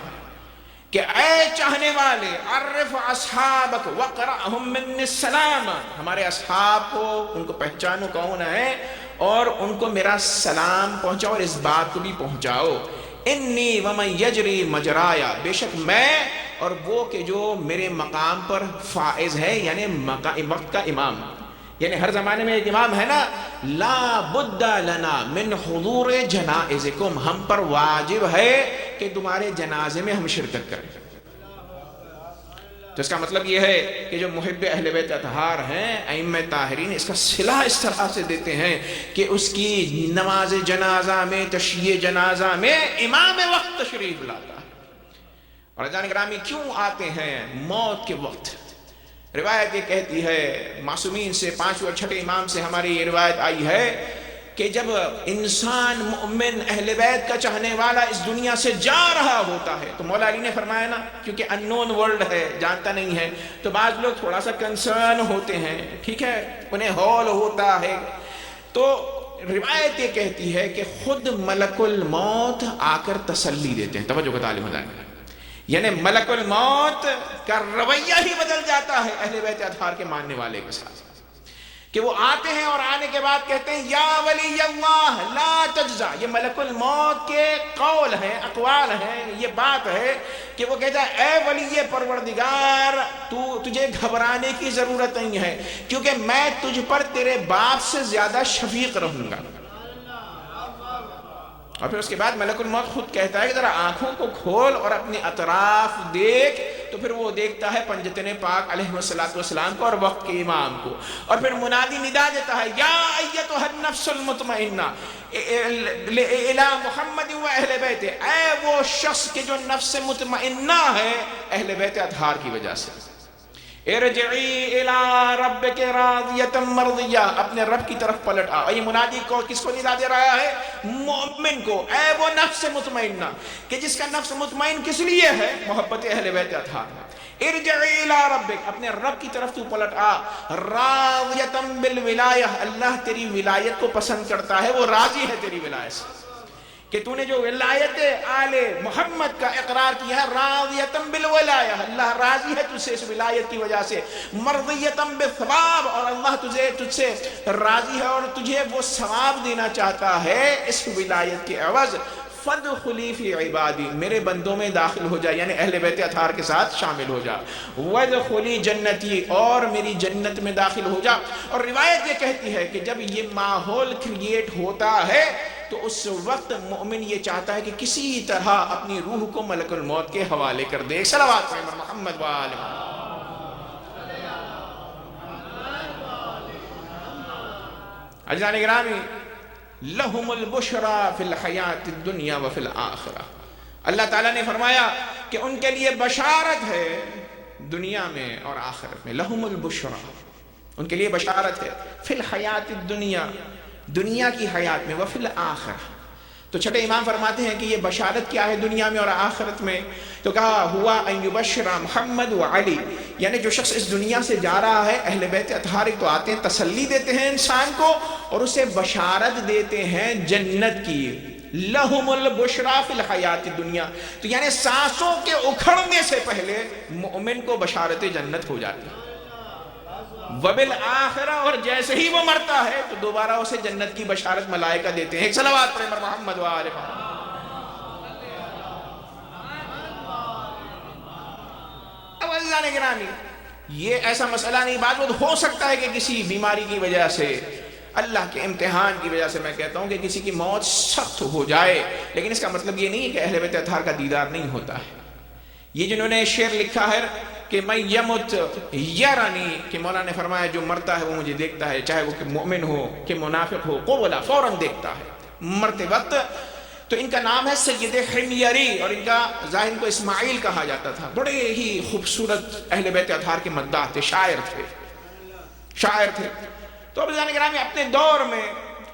کہ اے چاہنے والے، عرف اصحابک وقرأہم من السلام، ہمارے اصحاب کو ان کو پہچانو کون ہے اور ان کو میرا سلام پہنچاؤ، اور اس بات کو بھی پہنچاؤ، انی ومن یجری مجرایا، بے شک میں اور وہ کہ جو میرے مقام پر فائز ہے، یعنی وقت کا امام، یعنی ہر زمانے میں ایک امام ہے نا، لا بد لنا من حضور جنائزکم، ہم پر واجب ہے کہ تمہارے جنازے میں ہم شرکت کریں۔ تو اس کا مطلب یہ ہے کہ جو محب اہل بیت اطہار ہیں، ائمہ طاہرین، اس کا صلہ اس طرح سے دیتے ہیں کہ اس کی نماز جنازہ میں، تشییع جنازہ میں امام وقت تشریف لاتا ہے۔ اور عزیزان گرامی کیوں آتے ہیں موت کے وقت؟ روایت یہ کہتی ہے، معصومین سے، پانچویں اور چھٹے امام سے ہماری یہ روایت آئی ہے کہ جب انسان مومن اہل بیت کا چاہنے والا اس دنیا سے جا رہا ہوتا ہے، تو مولا علی نے فرمایا نا، کیونکہ انون ورلڈ ہے، جانتا نہیں ہے، تو بعض لوگ تھوڑا سا کنسرن ہوتے ہیں، ٹھیک ہے، انہیں ہول ہوتا ہے، تو روایت یہ کہتی ہے کہ خود ملک الموت آ کر تسلی دیتے ہیں، توجہ کا طالب ہو، یعنی ملک الموت کا رویہ ہی بدل جاتا ہے اہل بیت اطہار کے ماننے والے کے ساتھ، کہ وہ آتے ہیں اور آنے کے بعد کہتے ہیں یا ولی اللہ لا تجزا۔ یہ ملک الموت کے قول ہیں، اقوال ہیں، یہ بات ہے کہ وہ کہتا ہے اے ولی پروردگار، تجھے گھبرانے کی ضرورت نہیں ہے، کیونکہ میں تجھ پر تیرے باپ سے زیادہ شفیق رہوں گا۔ اور پھر اس کے بعد ملک الموت خود کہتا ہے کہ ذرا آنکھوں کو کھول اور اپنے اطراف دیکھ، تو پھر وہ دیکھتا ہے پنجتن پاک علیہ السلام کو اور وقت کے امام کو، اور پھر منادی ندا دیتا ہے یا ایتھا النفس المطمئنہ الی محمد و اہل بیت، اے وہ شخص کہ جو نفس مطمئنہ ہے اہل بیت اطہار کی وجہ سے، ارجعی الی ربک راضیۃ مرضیہ، اپنے رب کی طرف پلٹ آ۔ یہ منادی کو کس کو ندا دے رہا ہے؟ مومن کو، اے وہ نفس مطمئنہ کہ جس کا نفس مطمئن کس لیے ہے؟ محبت اہل بیت اطہار۔ ارجعی الی ربک، اپنے رب کی طرف تو پلٹ آ، راضیۃ بالولایہ، اللہ تیری ولایت کو پسند کرتا ہے، وہ راضی ہے تیری ولایت سے، کہ تو نے جو ولایت آل محمد کا اقرار کیا ہے، راضیتم بالولایہ، اللہ راضی ہے تجھ سے اس ولایت کی وجہ سے، مرضیتم بالثواب، اور اللہ تجھ سے راضی ہے اور تجھے وہ ثواب دینا چاہتا ہے اس ولایت کے عوض۔ فادخلی فی عبادی، میرے بندوں میں داخل ہو جا، یعنی اہل بیت اطہار کے ساتھ شامل ہو جا، وادخلی جنتی، اور میری جنت میں داخل ہو جا۔ اور روایت یہ کہتی ہے کہ جب یہ ماحول کریٹ ہوتا ہے تو اس وقت مومن یہ چاہتا ہے کہ کسی طرح اپنی روح کو ملک الموت کے حوالے کر دے۔ صلوات پڑھیں محمد وآل محمد۔ عزیزان گرامی، لہم البشرا فی الحیات الدنیا وفی الآخرہ، اللہ تعالیٰ نے فرمایا کہ ان کے لیے بشارت ہے دنیا میں اور آخرت میں، لہم البشرا، ان کے لیے بشارت ہے فی الحیات الدنیا، دنیا کی حیات میں، وفی الآخرہ۔ تو چھٹے امام فرماتے ہیں کہ یہ بشارت کیا ہے دنیا میں اور آخرت میں؟ تو کہا ہوا ان یبشر محمد و علی، یعنی جو شخص اس دنیا سے جا رہا ہے، اہل بیت اطہار تو آتے ہیں، تسلی دیتے ہیں انسان کو اور اسے بشارت دیتے ہیں جنت کی، لہم البشرا فی الحیات الدنیا، تو یعنی سانسوں کے اکھڑنے سے پہلے مومن کو بشارت جنت ہو جاتی ہے، وبالآخرہ، اور جیسے ہی وہ مرتا ہے تو دوبارہ اسے جنت کی بشارت ملائکہ دیتے ہیں۔ ایک صلوات پڑھیں محمد و آل محمد۔ عزیزان گرامی یہ ایسا مسئلہ نہیں، بعض وقت ہو سکتا ہے کہ کسی بیماری کی وجہ سے، اللہ کے امتحان کی وجہ سے میں کہتا ہوں کہ کسی کی موت سخت ہو جائے، لیکن اس کا مطلب یہ نہیں ہے کہ اہل بیت اطہار کا دیدار نہیں ہوتا ہے۔ یہ جنہوں نے شعر لکھا ہے کہ میں یمت یرانی، کہ مولا نے فرمایا جو مرتا ہے وہ مجھے دیکھتا ہے، چاہے وہ کہ مومن ہو کہ منافق ہو، قبلا فوراً دیکھتا ہے مرتے وقت۔ تو ان کا نام ہے سید حمیری، اور ان کا ظاہر کو اسماعیل کہا جاتا تھا۔ بڑے ہی خوبصورت اہل بیت اطہار کے مداح تھے، شاعر تھے۔ تو اب جانے گرامی اپنے دور میں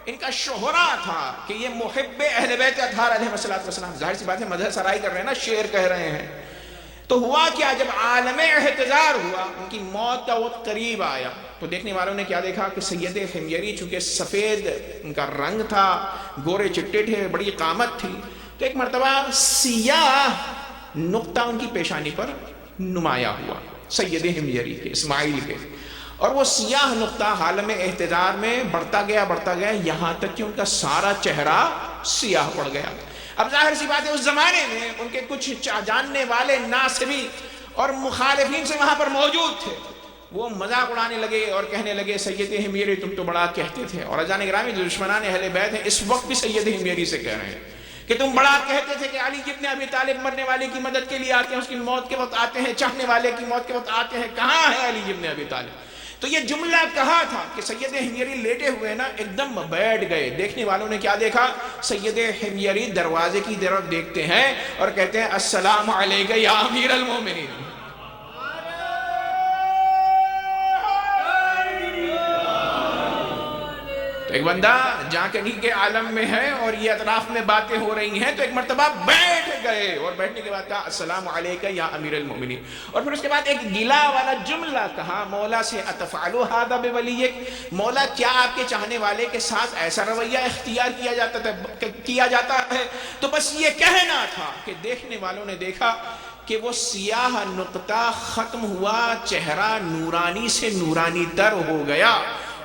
ان کا شہرہ تھا کہ یہ محب اہل بیت اطہار علیہ السلام، ظاہر سی بات ہے مدح سرائی کر رہے ہیں نا، شعر کہہ رہے ہیں۔ تو ہوا کیا، جب عالم احتضار ہوا، ان کی موت کا وقت قریب آیا، تو دیکھنے والوں نے کیا دیکھا کہ سید حمیری چونکہ سفید ان کا رنگ تھا، گورے چٹے تھے، بڑی قامت تھی، تو ایک مرتبہ سیاہ نقطہ ان کی پیشانی پر نمایاں ہوا، سید حمیری کے، اسماعیل کے، اور وہ سیاہ نقطہ عالم احتضار میں بڑھتا گیا یہاں تک کہ ان کا سارا چہرہ سیاہ پڑ گیا۔ اب ظاہر سی بات ہے اس زمانے میں ان کے کچھ جاننے والے ناصبی اور مخالفین سے وہاں پر موجود تھے، وہ مذاق اڑانے لگے اور کہنے لگے سید حمیری تم تو بڑا کہتے تھے، اور اذان گرامی جو دشمنان اہل بیت ہیں اس وقت بھی سید حمیری سے کہہ رہے ہیں کہ تم بڑا کہتے تھے کہ علی ابن ابی طالب مرنے والے کی مدد کے لیے آتے ہیں، اس کی موت کے وقت آتے ہیں، چاہنے والے کی موت کے وقت آتے ہیں، کہاں ہے علی ابن ابی طالب؟ تو یہ جملہ کہا تھا کہ سید حمیری لیٹے ہوئے نا ایک دم بیٹھ گئے۔ دیکھنے والوں نے کیا دیکھا، سید حمیری دروازے کی طرف دیکھتے ہیں اور کہتے ہیں السلام علیک یا امیر المومنین۔ تو ایک بندہ جانکنی کے عالم میں ہے اور یہ اطراف میں باتیں ہو رہی ہیں، تو ایک مرتبہ بیٹھ گئے اور بیٹھنے کے بعد کہا السلام علیکم یا امیر المؤمنین، اور پھر اس کے بعد ایک گلا والا جملہ کہا مولا سے اتفعلوا ھذا بولیک، مولا کیا آپ کے چاہنے والے کے ساتھ ایسا رویہ اختیار کیا جاتا ہے؟ تو بس یہ کہنا تھا کہ دیکھنے والوں نے دیکھا کہ وہ سیاہ نقطہ ختم ہوا، چہرہ نورانی سے نورانی تر ہو گیا،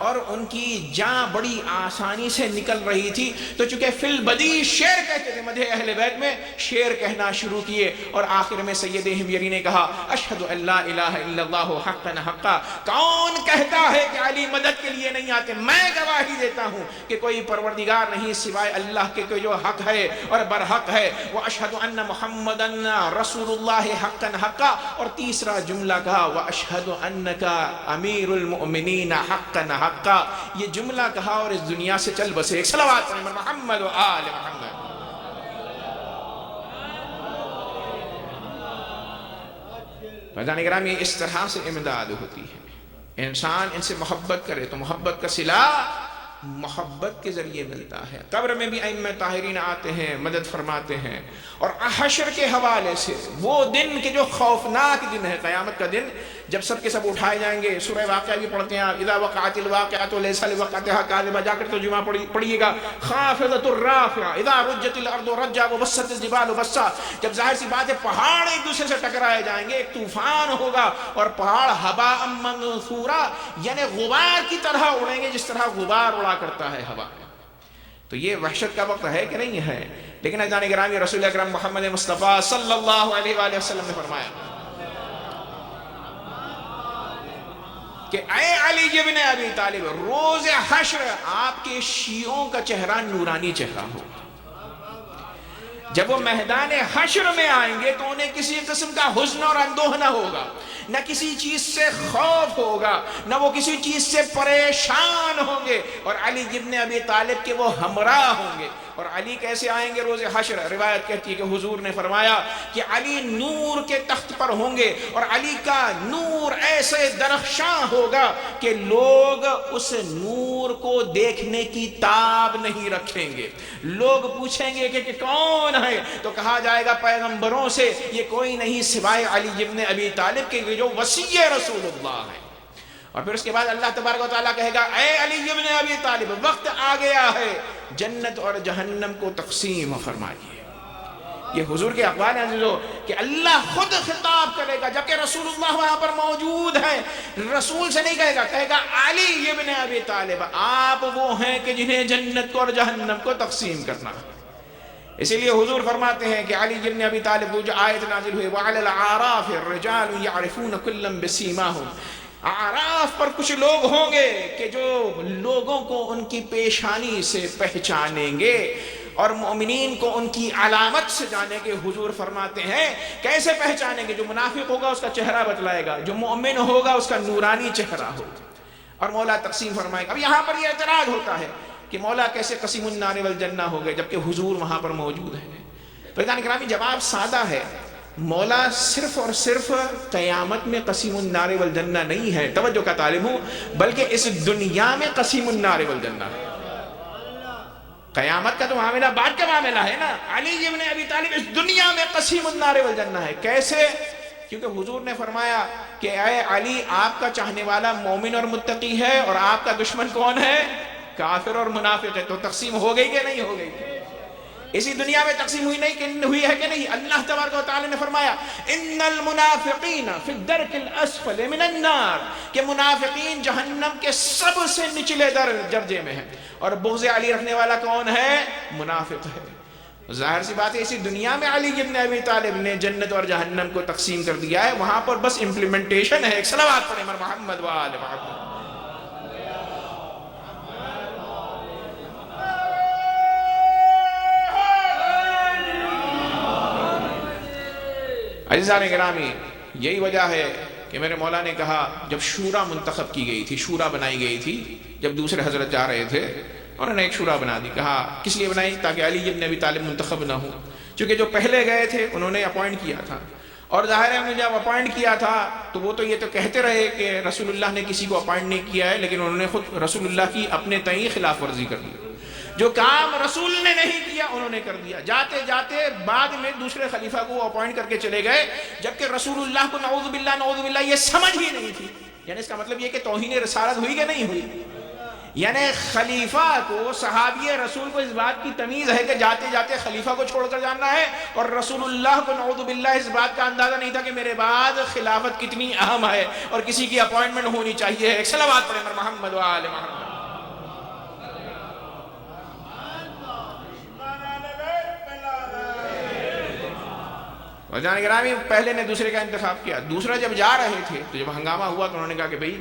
اور ان کی جان بڑی آسانی سے نکل رہی تھی۔ تو چونکہ فی البدیع شعر کہتے تھے مدح اہل بیت میں، شعر کہنا شروع کیے، اور آخر میں سید حمیری نے کہا اشہد ان لا الہ الا اللہ حقا حقا، کون کہتا ہے کہ علی مدد کے لیے نہیں آتے؟ میں گواہی دیتا ہوں کہ کوئی پروردگار نہیں سوائے اللہ کے، جو حق ہے اور برحق ہے، واشہد ان محمدن رسول اللہ حقا حقا، اور تیسرا جملہ کہا واشہد انک امیر المؤمنین حقا حقا۔ یہ جملہ کہا اور اس دنیا سے چل بسے۔ ایک صلوات پڑھیں محمد و آل محمد۔ فیضان گرامی اس طرح سے امداد ہوتی ہے، انسان ان سے محبت کرے تو محبت کا صلہ محبت کے ذریعے ملتا ہے۔ قبر میں بھی ائمہ طاہرین آتے ہیں، مدد فرماتے ہیں، اور حشر کے حوالے سے وہ دن کے جو خوفناک دن ہے، قیامت کا دن، جب سب کے سب اٹھائے جائیں گے۔ سورہ واقعہ بھی پڑھتے ہیں، اذا وقعت الواقعۃ لیس لوقعتها کاذبہ، جا کر ترجمہ پڑھیے گا، خافضۃ الرافعہ اذا رجت الارض رجا وبست الجبال بسا، جب ظاہر سی بات ہے پہاڑ ایک دوسرے سے ٹکرائے جائیں گے، ایک طوفان ہوگا اور پہاڑ ہباء منثورا، یعنی غبار کی طرح اڑیں گے جس طرح غبار اڑا کرتا ہے ہوا۔ تو یہ وحشت کا وقت ہے کہ نہیں ہے؟ لیکن اذان گرامی رسول اکرم محمد مصطفیٰ صلی اللہ علیہ وآلہ وسلم نے فرمایا کہ اے علی ابن ابی طالب، روز حشر آپ کے شیعوں کا چہرہ نورانی چہرہ ہوگا۔ جب وہ میدان حشر میں آئیں گے تو انہیں کسی قسم کا حزن اور اندوہ نہ ہوگا، نہ کسی چیز سے خوف ہوگا، نہ وہ کسی چیز سے پریشان ہوں گے، اور علی ابن ابی طالب کے وہ ہمراہ ہوں گے۔ اور علی کیسے آئیں گے روز حشر؟ روایت کہتی ہے کہ حضور نے فرمایا کہ علی نور کے تخت پر ہوں گے، اور علی کا نور ایسے درخشاں ہوگا کہ لوگ اس نور کو دیکھنے کی تاب نہیں رکھیں گے۔ لوگ پوچھیں گے کہ کون ہے؟ تو کہا جائے گا پیغمبروں سے یہ کوئی نہیں سوائے علی ابن ابی طالب کے، جو وصی رسول اللہ ہے۔ اور پھر اس کے بعد اللہ تبارک و تعالیٰ کہے گا اے علی ابن ابی طالب، وقت آ گیا ہے جنت اور جہنم کو تقسیم فرمائیے۔ یہ حضور کے اقوال ہیں عزیزو کہ اللہ خود خطاب کرے گا، جبکہ رسول اللہ وہاں پر موجود ہے۔ رسول سے نہیں کہے گا، کہے گا علی ابن ابی طالب، آپ وہ ہیں کہ جنہیں جنت کو اور جہنم کو تقسیم کرنا ہے۔ اسی لیے حضور فرماتے ہیں کہ علی ابن ابی طالب وہ جو آیت نازل ہوئی وَعَلَى الْأَعْرَافِ الرِّجَالُ يَعْرِفُونَ كُلًّا بِسِيمَاهُمْ، اعراف پر کچھ لوگ ہوں گے کہ جو لوگوں کو ان کی پیشانی سے پہچانیں گے اور مومنین کو ان کی علامت سے جانے کے۔ حضور فرماتے ہیں کیسے پہچانیں گے؟ جو منافق ہوگا اس کا چہرہ بتلائے گا، جو مومن ہوگا اس کا نورانی چہرہ ہوگا۔ اور مولا تقسیم فرمائے گا۔ اب یہاں پر یہ اعتراض ہوتا ہے کہ مولا کیسے قسیم النار والجنہ ہو گئے جبکہ حضور وہاں پر موجود ہیں؟ فیضان گرامی جواب سادہ ہے، مولا صرف اور صرف قیامت میں قسیم النار والجنہ نہیں ہے، توجہ کا طالب ہوں، بلکہ اس دنیا میں قسیم النار والجنہ ہے۔ قیامت کا تو معاملہ بعد کا معاملہ ہے نا، علی ابن ابی طالب اس دنیا میں قسیم النار والجنہ ہے۔ کیسے؟ کیونکہ حضور نے فرمایا کہ اے علی آپ کا چاہنے والا مومن اور متقی ہے اور آپ کا دشمن کون ہے؟ کافر اور منافق ہے۔ تو تقسیم ہو گئی کہ نہیں ہو گئی؟ اسی دنیا میں تقسیم ہوئی ہے کہ نہیں؟ اللہ تبارک و تعالی نے فرمایا ان المنافقین فی الدرک الاسفل من النار، کہ منافقین جہنم کے سب سے نچلے درجے میں ہیں، اور بغض علی رکھنے والا کون ہے؟ منافق ہے۔ ظاہر سی بات ہے اسی دنیا میں علی ابن ابی طالب نے جنت اور جہنم کو تقسیم کر دیا ہے، وہاں پر بس امپلیمنٹیشن ہے۔ ایک صلوات پڑھیں محمد و آل محمد۔ عزیزان گرامی، یہی وجہ ہے کہ میرے مولا نے کہا جب شورا منتخب کی گئی تھی، شورا بنائی گئی تھی، جب دوسرے حضرت جا رہے تھے انہوں نے ایک شورا بنا دی، کہا کس لیے بنائی؟ تاکہ علی ابن ابی طالب منتخب نہ ہو، چونکہ جو پہلے گئے تھے انہوں نے اپوائنٹ کیا تھا، اور ظاہر ہے انہوں نے جب اپوائنٹ کیا تھا تو وہ تو یہ تو کہتے رہے کہ رسول اللہ نے کسی کو اپوائنٹ نہیں کیا ہے، لیکن انہوں نے خود رسول اللہ کی اپنے تئیں خلاف ورزی کر دی۔ جو کام رسول نے نہیں کیا انہوں نے کر دیا۔ جاتے جاتے بعد میں دوسرے خلیفہ کو اپوائنٹ کر کے چلے گئے، جبکہ رسول اللہ کو نعوذ باللہ یہ سمجھ ہی نہیں تھی۔ یعنی اس کا مطلب یہ کہ توہین رسالت ہوئی کہ نہیں ہوئی؟ یعنی خلیفہ کو، صحابی رسول کو اس بات کی تمیز ہے کہ جاتے جاتے خلیفہ کو چھوڑ کر جانا ہے، اور رسول اللہ کو نعوذ باللہ اس بات کا اندازہ نہیں تھا کہ میرے بعد خلافت کتنی اہم ہے اور کسی کی اپوائنٹمنٹ ہونی چاہیے۔ ایک صلوات پڑھیں محمد و آل محمد۔ جان گرامی، پہلے نے دوسرے کا انتخاب کیا، دوسرا جب جا رہے تھے تو جب ہنگامہ ہوا تو انہوں نے کہا کہ بھئی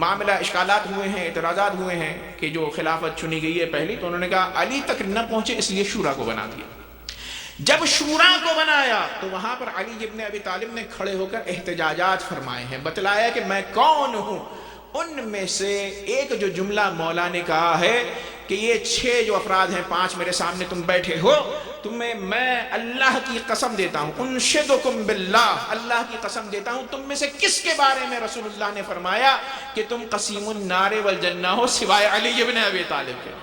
معاملہ اشکالات ہوئے ہیں، اعتراضات ہوئے ہیں کہ جو خلافت چنی گئی ہے پہلی، تو انہوں نے کہا علی تک نہ پہنچے اس لیے شورا کو بنا دیا۔ جب شورا کو بنایا تو وہاں پر علی ابن ابی طالب نے کھڑے ہو کر احتجاجات فرمائے ہیں، بتلایا کہ میں کون ہوں۔ ان میں سے ایک جو جملہ مولا نے کہا ہے کہ یہ 6 جو افراد ہیں، 5 میرے سامنے تم بیٹھے ہو، تمہیں میں اللہ کی قسم دیتا ہوں، انشدکم باللہ، اللہ کی قسم دیتا ہوں، تم میں سے کس کے بارے میں رسول اللہ نے فرمایا کہ تم قسیم النار والجنہ ہو سوائے علی ابن ابی طالب کے؟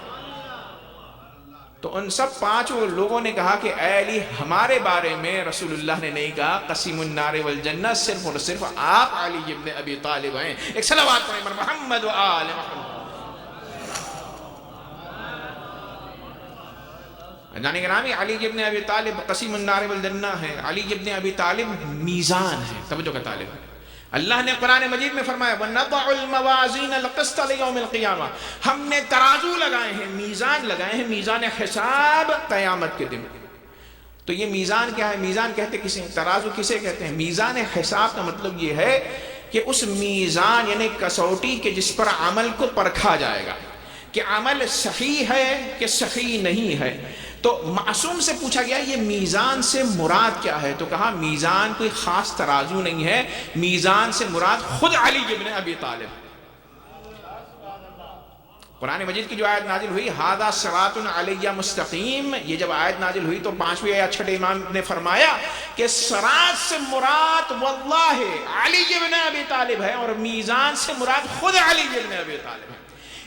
تو ان سب 5 لوگوں نے کہا کہ اے علی ہمارے بارے میں رسول اللہ نے نہیں کہا قسیم النار والجنہ، صرف اور صرف آپ علی ابن ابی طالب ہیں۔ ایک صلوات پڑھیں محمد و آل محمد۔ جانے گرامی، علی ابن ابی طالب قسیم النار والجنہ ہے، علی ابن ابی طالب میزان ہے، توجہ کا طالب ہے۔ اللہ نے قرآن مجید میں فرمایا وَنَضَعُ الْمَوَازِينَ الْقِسْطَ لِيَوْمِ الْقِيَامَةِ، ہم نے ترازو لگائے ہیں، میزان لگائے ہیں، میزان حساب قیامت کے دن۔ تو یہ میزان کیا ہے؟ میزان کہتے کسے؟ ترازو کسے کہتے ہیں؟ میزان حساب کا مطلب یہ ہے کہ اس میزان یعنی کسوٹی کے جس پر عمل کو پرکھا جائے گا کہ عمل صحیح ہے کہ صحیح نہیں ہے۔ تو معصوم سے پوچھا گیا یہ میزان سے مراد کیا ہے؟ تو کہا میزان کوئی خاص ترازو نہیں ہے، میزان سے مراد خود علی ابن ابی طالب۔ قرآن مجید کی جو آیت نازل ہوئی ھذا صراط علی مستقیم، یہ جب آیت نازل ہوئی تو 5ویں یا 6 امام نے فرمایا کہ صراط سے مراد واللہ علی ابن ابی طالب ہے، اور میزان سے مراد خود علی ابن ابی طالب ہے۔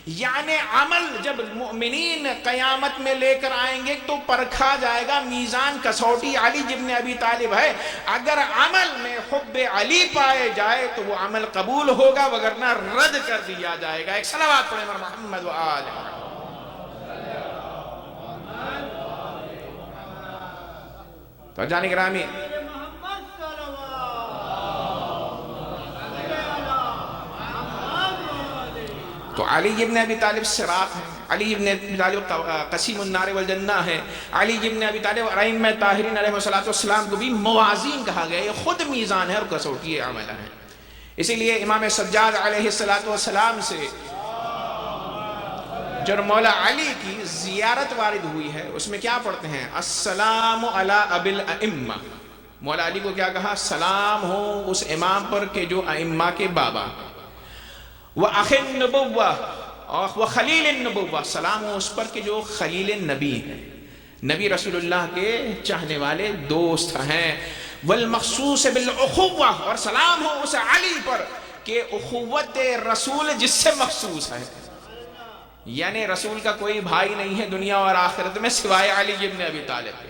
یعنی عمل جب مومنین قیامت میں لے کر آئیں گے تو پرکھا جائے گا، میزان کسوٹی علی ابن ابی طالب ہے۔ اگر عمل میں حب علی پائے جائے تو وہ عمل قبول ہوگا، وگرنہ رد کر دیا جائے گا۔ ایک صلوات پڑھیں محمد و آل محمد۔ تو جان گرامی، تو علی ابن ابی طالب صراط ہیں، علی ابن ابی طالب قسیم النار والجنہ ہے، علی ابن ابی طالب ائمہ طاہرین علیہ السلام کو بھی موازین کہا گیا، یہ خود میزان ہے اور کسوٹی عمل ہے۔ اسی لیے امام سجاد علیہ السلام سے جو مولا علی کی زیارت وارد ہوئی ہے اس میں کیا پڑھتے ہیں؟ السلام علی ابی الائمہ، مولا علی کو کیا کہا؟ سلام ہو اس امام پر کہ جو ائمہ کے بابا، وَأَخِ النُّبُوَّةِ وَخَلِيلِ النُّبُوَّةِ، سلام ہو اس پر کہ جو خلیل نبی ہے، نبی رسول اللہ کے چاہنے والے دوست ہیں، وَالْمَخْصُوصِ بِالْأُخُوَّةِ، اور سلام ہو اس علی پر کہ اخوت رسول جس سے مخصوص ہے، یعنی رسول کا کوئی بھائی نہیں ہے دنیا اور آخرت میں سوائے علی ابن ابی طالب کے۔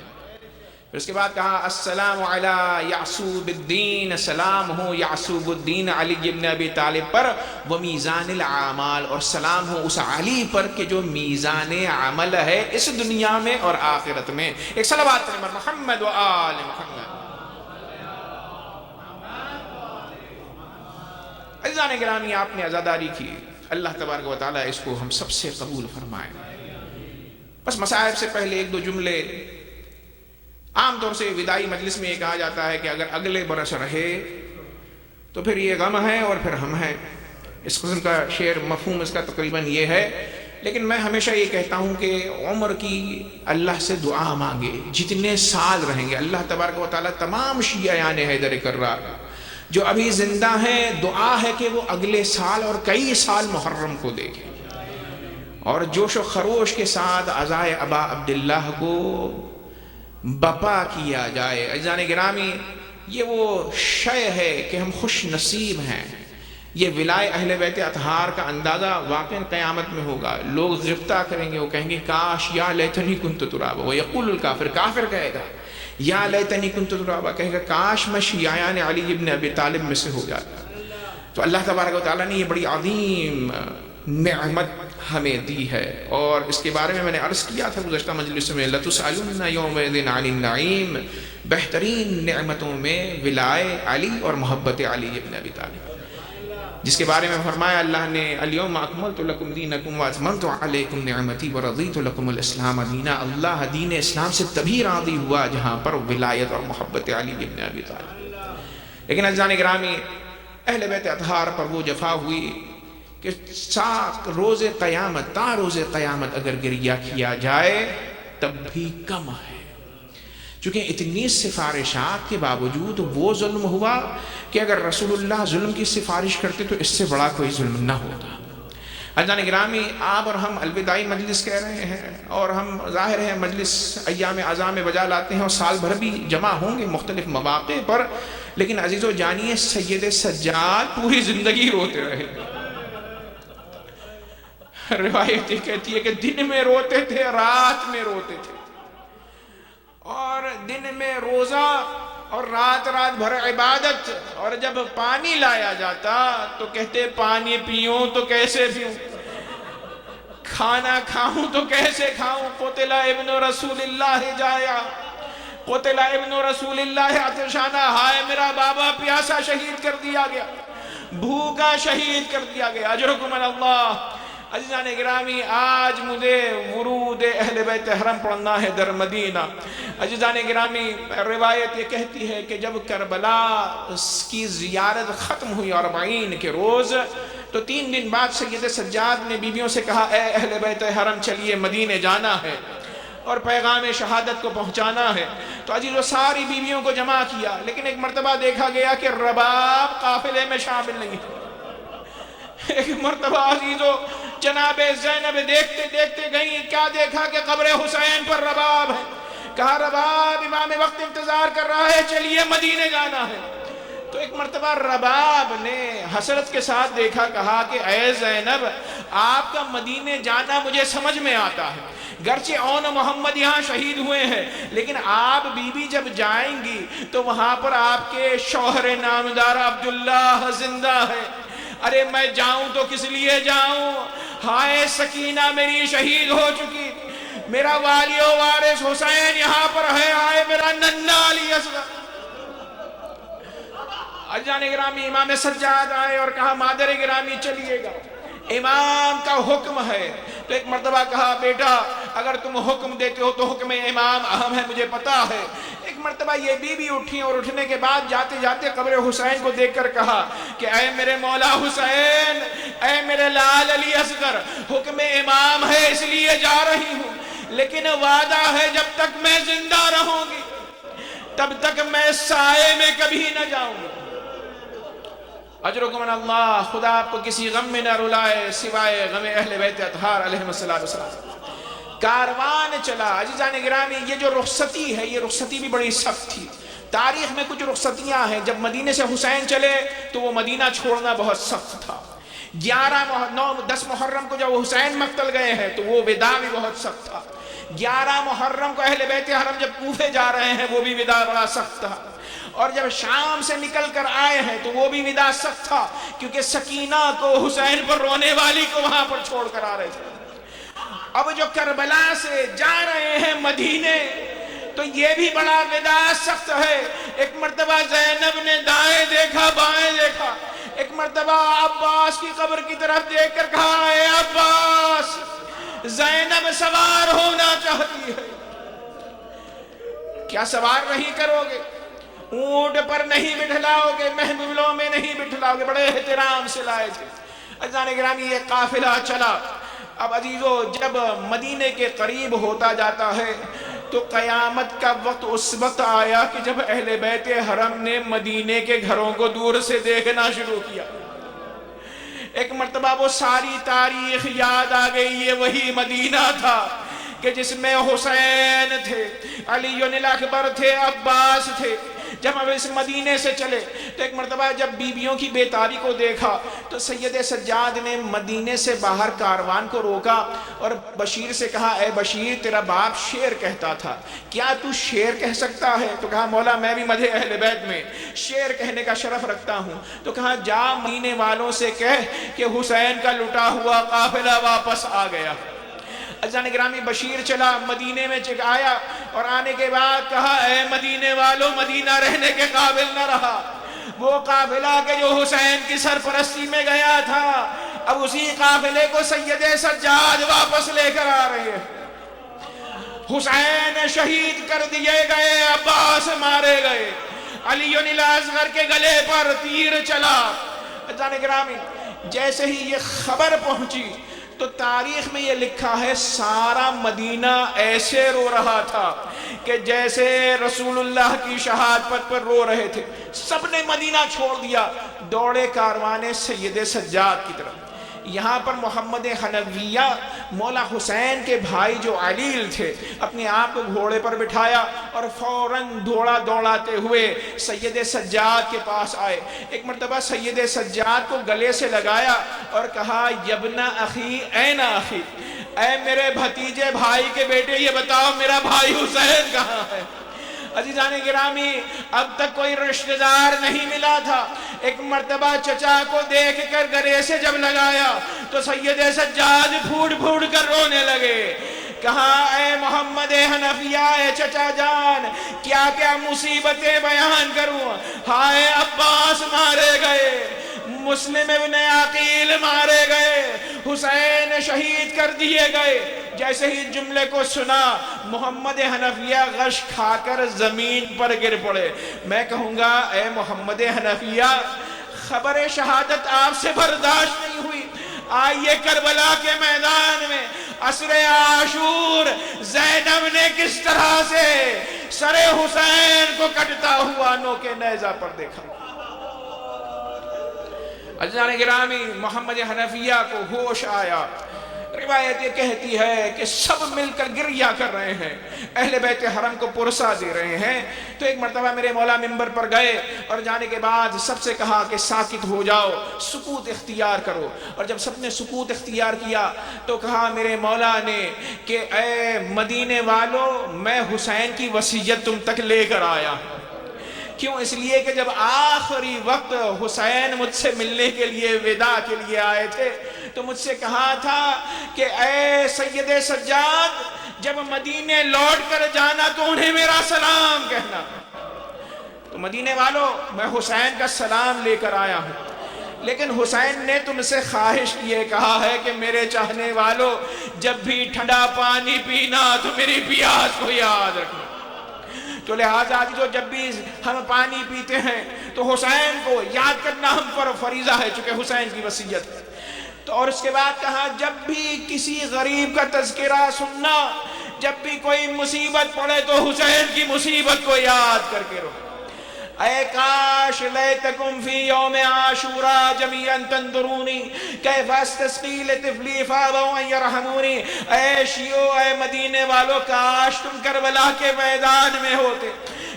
پھر اس کے بعد کہا السلام علی یعصوب الدین، سلام ہو یعصوب الدین علی ابن ابی طالب پر، وہ میزان الاعمال، اور سلام ہو اس علی پر کہ جو میزان عمل ہے اس دنیا میں اور آخرت میں۔ ایک صلوات پر محمد و آل محمد۔ عزیزان گرامی، آپ نے عزاداری کی، اللہ تبارک و تعالیٰ اس کو ہم سب سے قبول فرمائے۔ بس مصائب سے پہلے ایک دو جملے، عام طور سے وداعی مجلس میں یہ کہا جاتا ہے کہ اگر اگلے برس رہے تو پھر یہ غم ہے اور پھر ہم ہیں، اس قسم کا شعر مفہوم اس کا تقریباً یہ ہے، لیکن میں ہمیشہ یہ کہتا ہوں کہ عمر کی اللہ سے دعا مانگے، جتنے سال رہیں گے اللہ تبارک و تعالیٰ تمام شیعیان حیدر کرار جو ابھی زندہ ہیں، دعا ہے کہ وہ اگلے سال اور کئی سال محرم کو دیکھیں اور جوش و خروش کے ساتھ عزائے ابا عبداللہ کو بپا کیا جائے۔ عزیزان گرامی، یہ وہ شے ہے کہ ہم خوش نصیب ہیں، یہ ولائے اہل بیت اطہار کا اندازہ واقعاً قیامت میں ہوگا۔ لوگ غبطہ کریں گے، وہ کہیں گے کاش یا لیتنی کنت ترابا، ویقول الکافر، کافر کہے گا یا لیتنی کنت ترابا، کہے گا کاش میں شیعیان علی ابن ابی طالب میں سے ہو جاتا۔ تو اللہ تبارک و تعالیٰ نے یہ بڑی عظیم نعمت ہمیں دی ہے، اور اس کے بارے میں میں نے عرض کیا تھا گزشتہ مجلس میں، لَتُسْأَلُنَّ يَوْمَئِذٍ عَنِ النَّعِيمِ، بہترین نعمتوں میں ولائے علی اور محبت علی ابن ابی طالب، جس کے بارے میں فرمایا اللہ نے اليوم اکملت لکم دینکم واتممت علیکم نعمتی ورضیت لکم الاسلام دینا۔ اللہ دین اسلام سے تبھی راضی ہوا جہاں پر ولایت اور محبت علی ابن ابی طالب۔ لیکن عزیزان گرامی، اہل بیت اطہار پر وہ جفا ہوئی کہ روز قیامت تا روز قیامت اگر گریہ کیا جائے تب بھی کم ہے، چونکہ اتنی سفارشات کے باوجود وہ ظلم ہوا کہ اگر رسول اللہ ظلم کی سفارش کرتے تو اس سے بڑا کوئی ظلم نہ ہوتا۔ عزیزان گرامی، آپ اور ہم الوداعی مجلس کہہ رہے ہیں، اور ہم ظاہر ہے مجلس ایام اعزام میں بجا لاتے ہیں اور سال بھر بھی جمع ہوں گے مختلف مواقع پر، لیکن عزیزو جانیے سید سجاد پوری زندگی روتے رہے۔ روایت یہ کہتی ہے کہ دن میں روتے تھے، رات میں روتے تھے، اور دن میں روزہ اور رات بھر عبادت، اور جب پانی لایا جاتا تو کہتے پانی پیوں تو کیسے پیوں، کھانا کھاؤں تو کیسے کھاؤں۔ قتل ابن رسول اللہ جایا، قتل ابن رسول اللہ عطشانہ، ہائے میرا بابا پیاسا شہید کر دیا گیا، بھوکا شہید کر دیا گیا، اجرکم اللہ۔ عزیزان گرامی، آج مجھے ورود اہل بیت حرم پڑھنا ہے در مدینہ۔ عزیزان گرامی، روایت یہ کہتی ہے کہ جب کربلا کی زیارت ختم ہوئی 40 کے روز، تو 3 دن بعد سید سجاد نے بیویوں سے کہا اے اہل بیت حرم چلیے مدینے جانا ہے اور پیغام شہادت کو پہنچانا ہے۔ تو عزیزو ساری بیویوں کو جمع کیا، لیکن ایک مرتبہ دیکھا گیا کہ رباب قافلے میں شامل نہیں تھا۔ ایک مرتبہ عزیزو جناب زینب دیکھتے دیکھتے گئیں، کیا دیکھا کہ قبر حسین پر رباب ہے، کہا رباب امام وقت انتظار کر رہا ہے، چلیے مدینے جانا ہے۔ تو ایک مرتبہ رباب نے حسرت کے ساتھ دیکھا، کہا کہ اے زینب آپ کا مدینے جانا مجھے سمجھ میں آتا ہے، گرچہ اون محمد یہاں شہید ہوئے ہیں، لیکن آپ بی بی جب جائیں گی تو وہاں پر آپ کے شوہر نامدار عبداللہ زندہ ہے۔ ارے میں جاؤں تو کس لیے جاؤں، ہائے سکینہ میری شہید ہو چکی، میرا والی و وارث حسین یہاں پر ہے، ہائے میرا ننھا علی اصغر۔ عزیزان گرامی، امام سجاد آئے اور کہا مادر گرامی چلیے گا، امام کا حکم ہے۔ تو ایک مرتبہ کہا بیٹا اگر تم حکم دیتے ہو تو حکم امام اہم ہے، مجھے پتا ہے۔ ایک مرتبہ یہ بیوی اٹھی اور اٹھنے کے بعد جاتے جاتے قبر حسین کو دیکھ کر کہا کہ اے میرے مولا حسین، اے میرے لال علی اصغر، حکم امام ہے اس لیے جا رہی ہوں، لیکن وعدہ ہے جب تک میں زندہ رہوں گی تب تک میں سائے میں کبھی نہ جاؤں گی۔ اجرکم من اللہ، خدا آپ کو کسی غم میں نہ رلائے سوائے غم اہل بیت اطہار علیہم السلام۔ کاروان چلا۔ عزیزان گرامی، یہ جو رخصتی ہے یہ رخصتی بھی بڑی سخت تھی۔ تاریخ میں کچھ رخصتیاں ہیں، جب مدینے سے حسین چلے تو وہ مدینہ چھوڑنا بہت سخت تھا۔ 10 محرم کو جب حسین مقتل گئے ہیں تو وہ وداع بھی بہت سخت تھا۔ 11 محرم کو اہل بیت حرم جب کوفے جا رہے ہیں وہ بھی وداع بڑا سخت تھا، اور جب شام سے نکل کر آئے ہیں تو وہ بھی وداع سخت تھا، کیونکہ سکینہ کو حسین پر رونے والی کو وہاں پر چھوڑ کر آ رہے تھے۔ اب جو کربلا سے جا رہے ہیں مدینے تو یہ بھی بڑا وداع سخت ہے۔ ایک مرتبہ زینب نے دائیں دیکھا بائیں دیکھا، ایک مرتبہ عباس کی قبر کی طرف دیکھ کر کہا اے عباس، زینب سوار ہونا چاہتی ہے، کیا سوار نہیں کرو گے؟ اونٹ پر نہیں بٹھلاؤ گے، محملوں میں نہیں بٹھلاؤ گے؟ بڑے احترام سے لائے تھے۔ عزیزان گرامی، یہ قافلہ چلا۔ اب عزیزو، جب مدینے کے قریب ہوتا جاتا ہے تو قیامت کا وقت اس وقت آیا کہ جب اہل بیت حرم نے مدینے کے گھروں کو دور سے دیکھنا شروع کیا۔ ایک مرتبہ وہ ساری تاریخ یاد آ گئی، یہ وہی مدینہ تھا کہ جس میں حسین تھے، علی الاکبر تھے، عباس تھے۔ جب ہم اس مدینے سے چلے تو ایک مرتبہ جب بیویوں کی بے تابی کو دیکھا تو سید سجاد نے مدینے سے باہر کاروان کو روکا اور بشیر سے کہا اے بشیر، تیرا باپ شعر کہتا تھا، کیا تو شعر کہہ سکتا ہے؟ تو کہا مولا میں بھی مدح اہل بیت میں شعر کہنے کا شرف رکھتا ہوں۔ تو کہا جا مدینے والوں سے کہہ کہ حسین کا لٹا ہوا قافلہ واپس آ گیا۔ عزیزان گرامی، بشیر چلا، مدینے میں آیا اور آنے کے بعد کہا اے مدینے والوں، مدینہ رہنے کے قابل نہ رہا۔ وہ قافلہ کہ جو حسین کی سرپرستی میں گیا تھا، اب اسی قافلے کو سید سجاد واپس لے کر آ رہے ہیں۔ حسین شہید کر دیے گئے، عباس مارے گئے، علی الاصغر کے گلے پر تیر چلا۔ عزیزان گرامی، جیسے ہی یہ خبر پہنچی تو تاریخ میں یہ لکھا ہے سارا مدینہ ایسے رو رہا تھا کہ جیسے رسول اللہ کی شہادت پر رو رہے تھے۔ سب نے مدینہ چھوڑ دیا، دوڑے کاروانے سید سجاد کی طرف۔ یہاں پر محمد حنفیہ مولا حسین کے بھائی جو علیل تھے، اپنے آپ کو گھوڑے پر بٹھایا اور فوراً دوڑاتے ہوئے سید سجاد کے پاس آئے۔ ایک مرتبہ سید سجاد کو گلے سے لگایا اور کہا یبن اخی این اخی، اے میرے بھتیجے بھائی کے بیٹے، یہ بتاؤ میرا بھائی حسین کہاں ہے؟ عزیزان گرامی، اب تک کوئی رشتہ دار نہیں ملا تھا۔ ایک مرتبہ چچا کو دیکھ کر گلے سے جب لگایا تو سید سجاد پھوٹ پھوٹ کر رونے لگے۔ کہا اے محمد حنفیہ، اے چچا جان، کیا کیا مصیبتیں بیان کروں؟ ہائے عباس مارے گئے، مسلم ابن عقیل مارے گئے، حسین شہید کر دیے گئے۔ جیسے ہی جملے کو سنا محمد حنفیہ غش کھا کر زمین پر گر پڑے۔ میں کہوں گا اے محمد حنفیہ، خبر شہادت آپ سے برداشت نہیں ہوئی؟ آئیے کربلا کے میدان میں عصر عاشور زینب نے کس طرح سے سر حسین کو کٹتا ہوا نوکے نیزہ پر دیکھا۔ عزیزان گرامی، محمد حنفیہ کو ہوش آیا۔ روایت یہ کہتی ہے کہ سب مل کر گریہ کر رہے ہیں، اہل بیت حرم کو پرسا دے رہے ہیں۔ تو ایک مرتبہ میرے مولا منبر پر گئے اور جانے کے بعد سب سے کہا کہ ساکت ہو جاؤ، سکوت اختیار کرو۔ اور جب سب نے سکوت اختیار کیا تو کہا میرے مولا نے کہ اے مدینے والو، میں حسین کی وصیت تم تک لے کر آیا۔ کیوں؟ اس لیے کہ جب آخری وقت حسین مجھ سے ملنے کے لیے وداع کے لیے آئے تھے تو مجھ سے کہا تھا کہ اے سید سجاد، جب مدینے لوٹ کر جانا تو انہیں میرا سلام کہنا۔ تو مدینے والوں، میں حسین کا سلام لے کر آیا ہوں، لیکن حسین نے تم سے خواہش یہ کہا ہے کہ میرے چاہنے والوں جب بھی ٹھنڈا پانی پینا تو میری پیاس کو یاد رکھنا. تو لہٰذا جو جب بھی ہم پانی پیتے ہیں تو حسین کو یاد کرنا ہم پر فریضہ ہے چونکہ حسین کی وصیت ہے. تو اور اس کے بعد کہا جب بھی کسی غریب کا تذکرہ سننا، جب بھی کوئی مصیبت پڑے تو حسین کی مصیبت کو یاد کر کے رہو. اے کاش لیتکم فی یوم عاشوراء جمیعا تنظرونی کیف استسقی لطفلی فابوا ان یرحمونی. اے شیعو، اے مدینے والو، کاش تم کربلا کے میدان میں ہوتے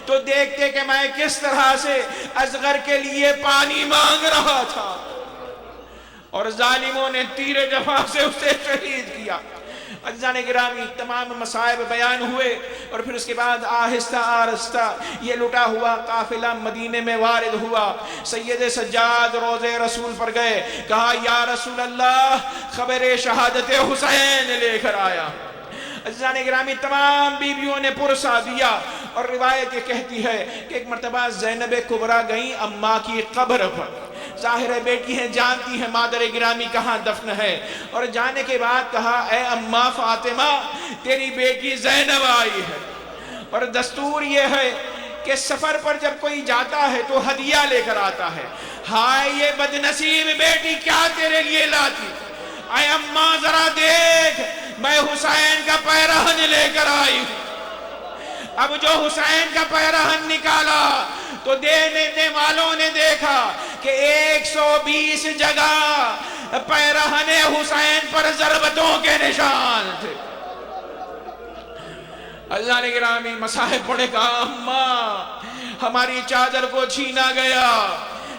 تو دیکھتے کہ میں کس طرح سے اصغر کے لیے پانی مانگ رہا تھا اور ظالموں نے تیر جفا سے اسے شہید کیا. عزیزان گرامی، تمام مصائب بیان ہوئے اور پھر اس کے بعد آہستہ آہستہ یہ لٹا ہوا قافلہ مدینے میں وارد ہوا. سید سجاد روضے رسول پر گئے، کہا یا رسول اللہ خبر شہادت حسین لے کر آیا. عزیزان گرامی، تمام بیویوں نے پرسا دیا اور روایت یہ کہتی ہے کہ ایک مرتبہ زینب کبریٰ گئیں اماں کی قبر پر. ظاہر ہے بیٹی ہیں، جانتی ہیں مادر گرامی کہاں دفن ہے، اور جانے کے بعد کہا اے اماں فاطمہ تیری بیٹی زینب آئی ہے. اور دستور یہ ہے کہ سفر پر جب کوئی جاتا ہے تو ہدیہ لے کر آتا ہے. ہائے یہ بد نصیب بیٹی کیا تیرے لیے لاتی. اے اماں ذرا دیکھ، میں حسین کا پیرہن لے کر آئی ہوں. اب جو حسین کا پیرہن نکالا تو دینے والوں نے دیکھا کہ 120 جگہ پیرہن حسین پر ضربتوں کے نشان تھے. اللہ نے گرامی مصاحب پڑھے، کہا اماں ہماری چادر کو چھینا گیا،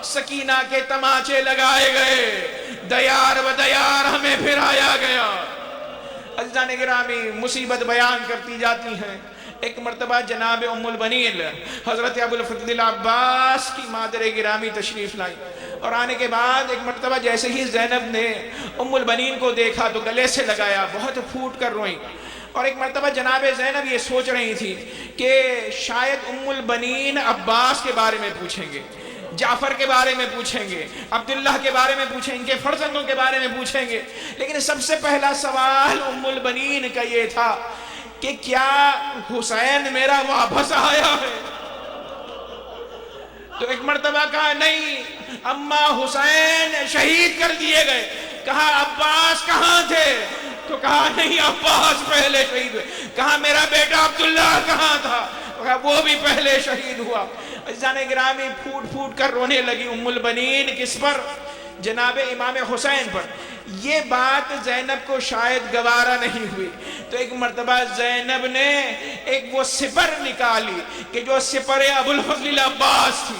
سکینہ کے تماچے لگائے گئے، دیار و دیار ہمیں پھرایا گیا. عزیزان گرامی مصیبت بیان کرتی جاتی ہیں. ایک مرتبہ جناب ام البنین حضرت ابو الفضل عباس کی مادر گرامی تشریف لائی اور آنے کے بعد ایک مرتبہ جیسے ہی زینب نے ام البنین کو دیکھا تو گلے سے لگایا، بہت پھوٹ کر روئیں. اور ایک مرتبہ جناب زینب یہ سوچ رہی تھی کہ شاید ام البنین عباس کے بارے میں پوچھیں گے، جعفر کے بارے میں پوچھیں گے، عبداللہ کے بارے میں پوچھیں گے، فرزندوں کے بارے میں پوچھیں گے. لیکن سب سے پہلا سوال ام البنین کا یہ تھا کہ کیا حسین میرا واپس آیا ہے. تو ایک مرتبہ کہا نہیں اماں حسین شہید کر دیے گئے. کہا عباس کہاں تھے؟ تو کہا نہیں عباس پہلے شہید ہوئے. کہا میرا بیٹا عبداللہ کہاں تھا؟ کہا وہ بھی پہلے شہید ہوا. عزیزان گرامی پھوٹ پھوٹ کر رونے لگی ام البنین. کس پر؟ جناب امام حسین پر. یہ بات زینب کو شاید گوارا نہیں ہوئی تو ایک مرتبہ زینب نے ایک وہ سپر نکالی کہ جو سپر ابو الفضل عباس تھی،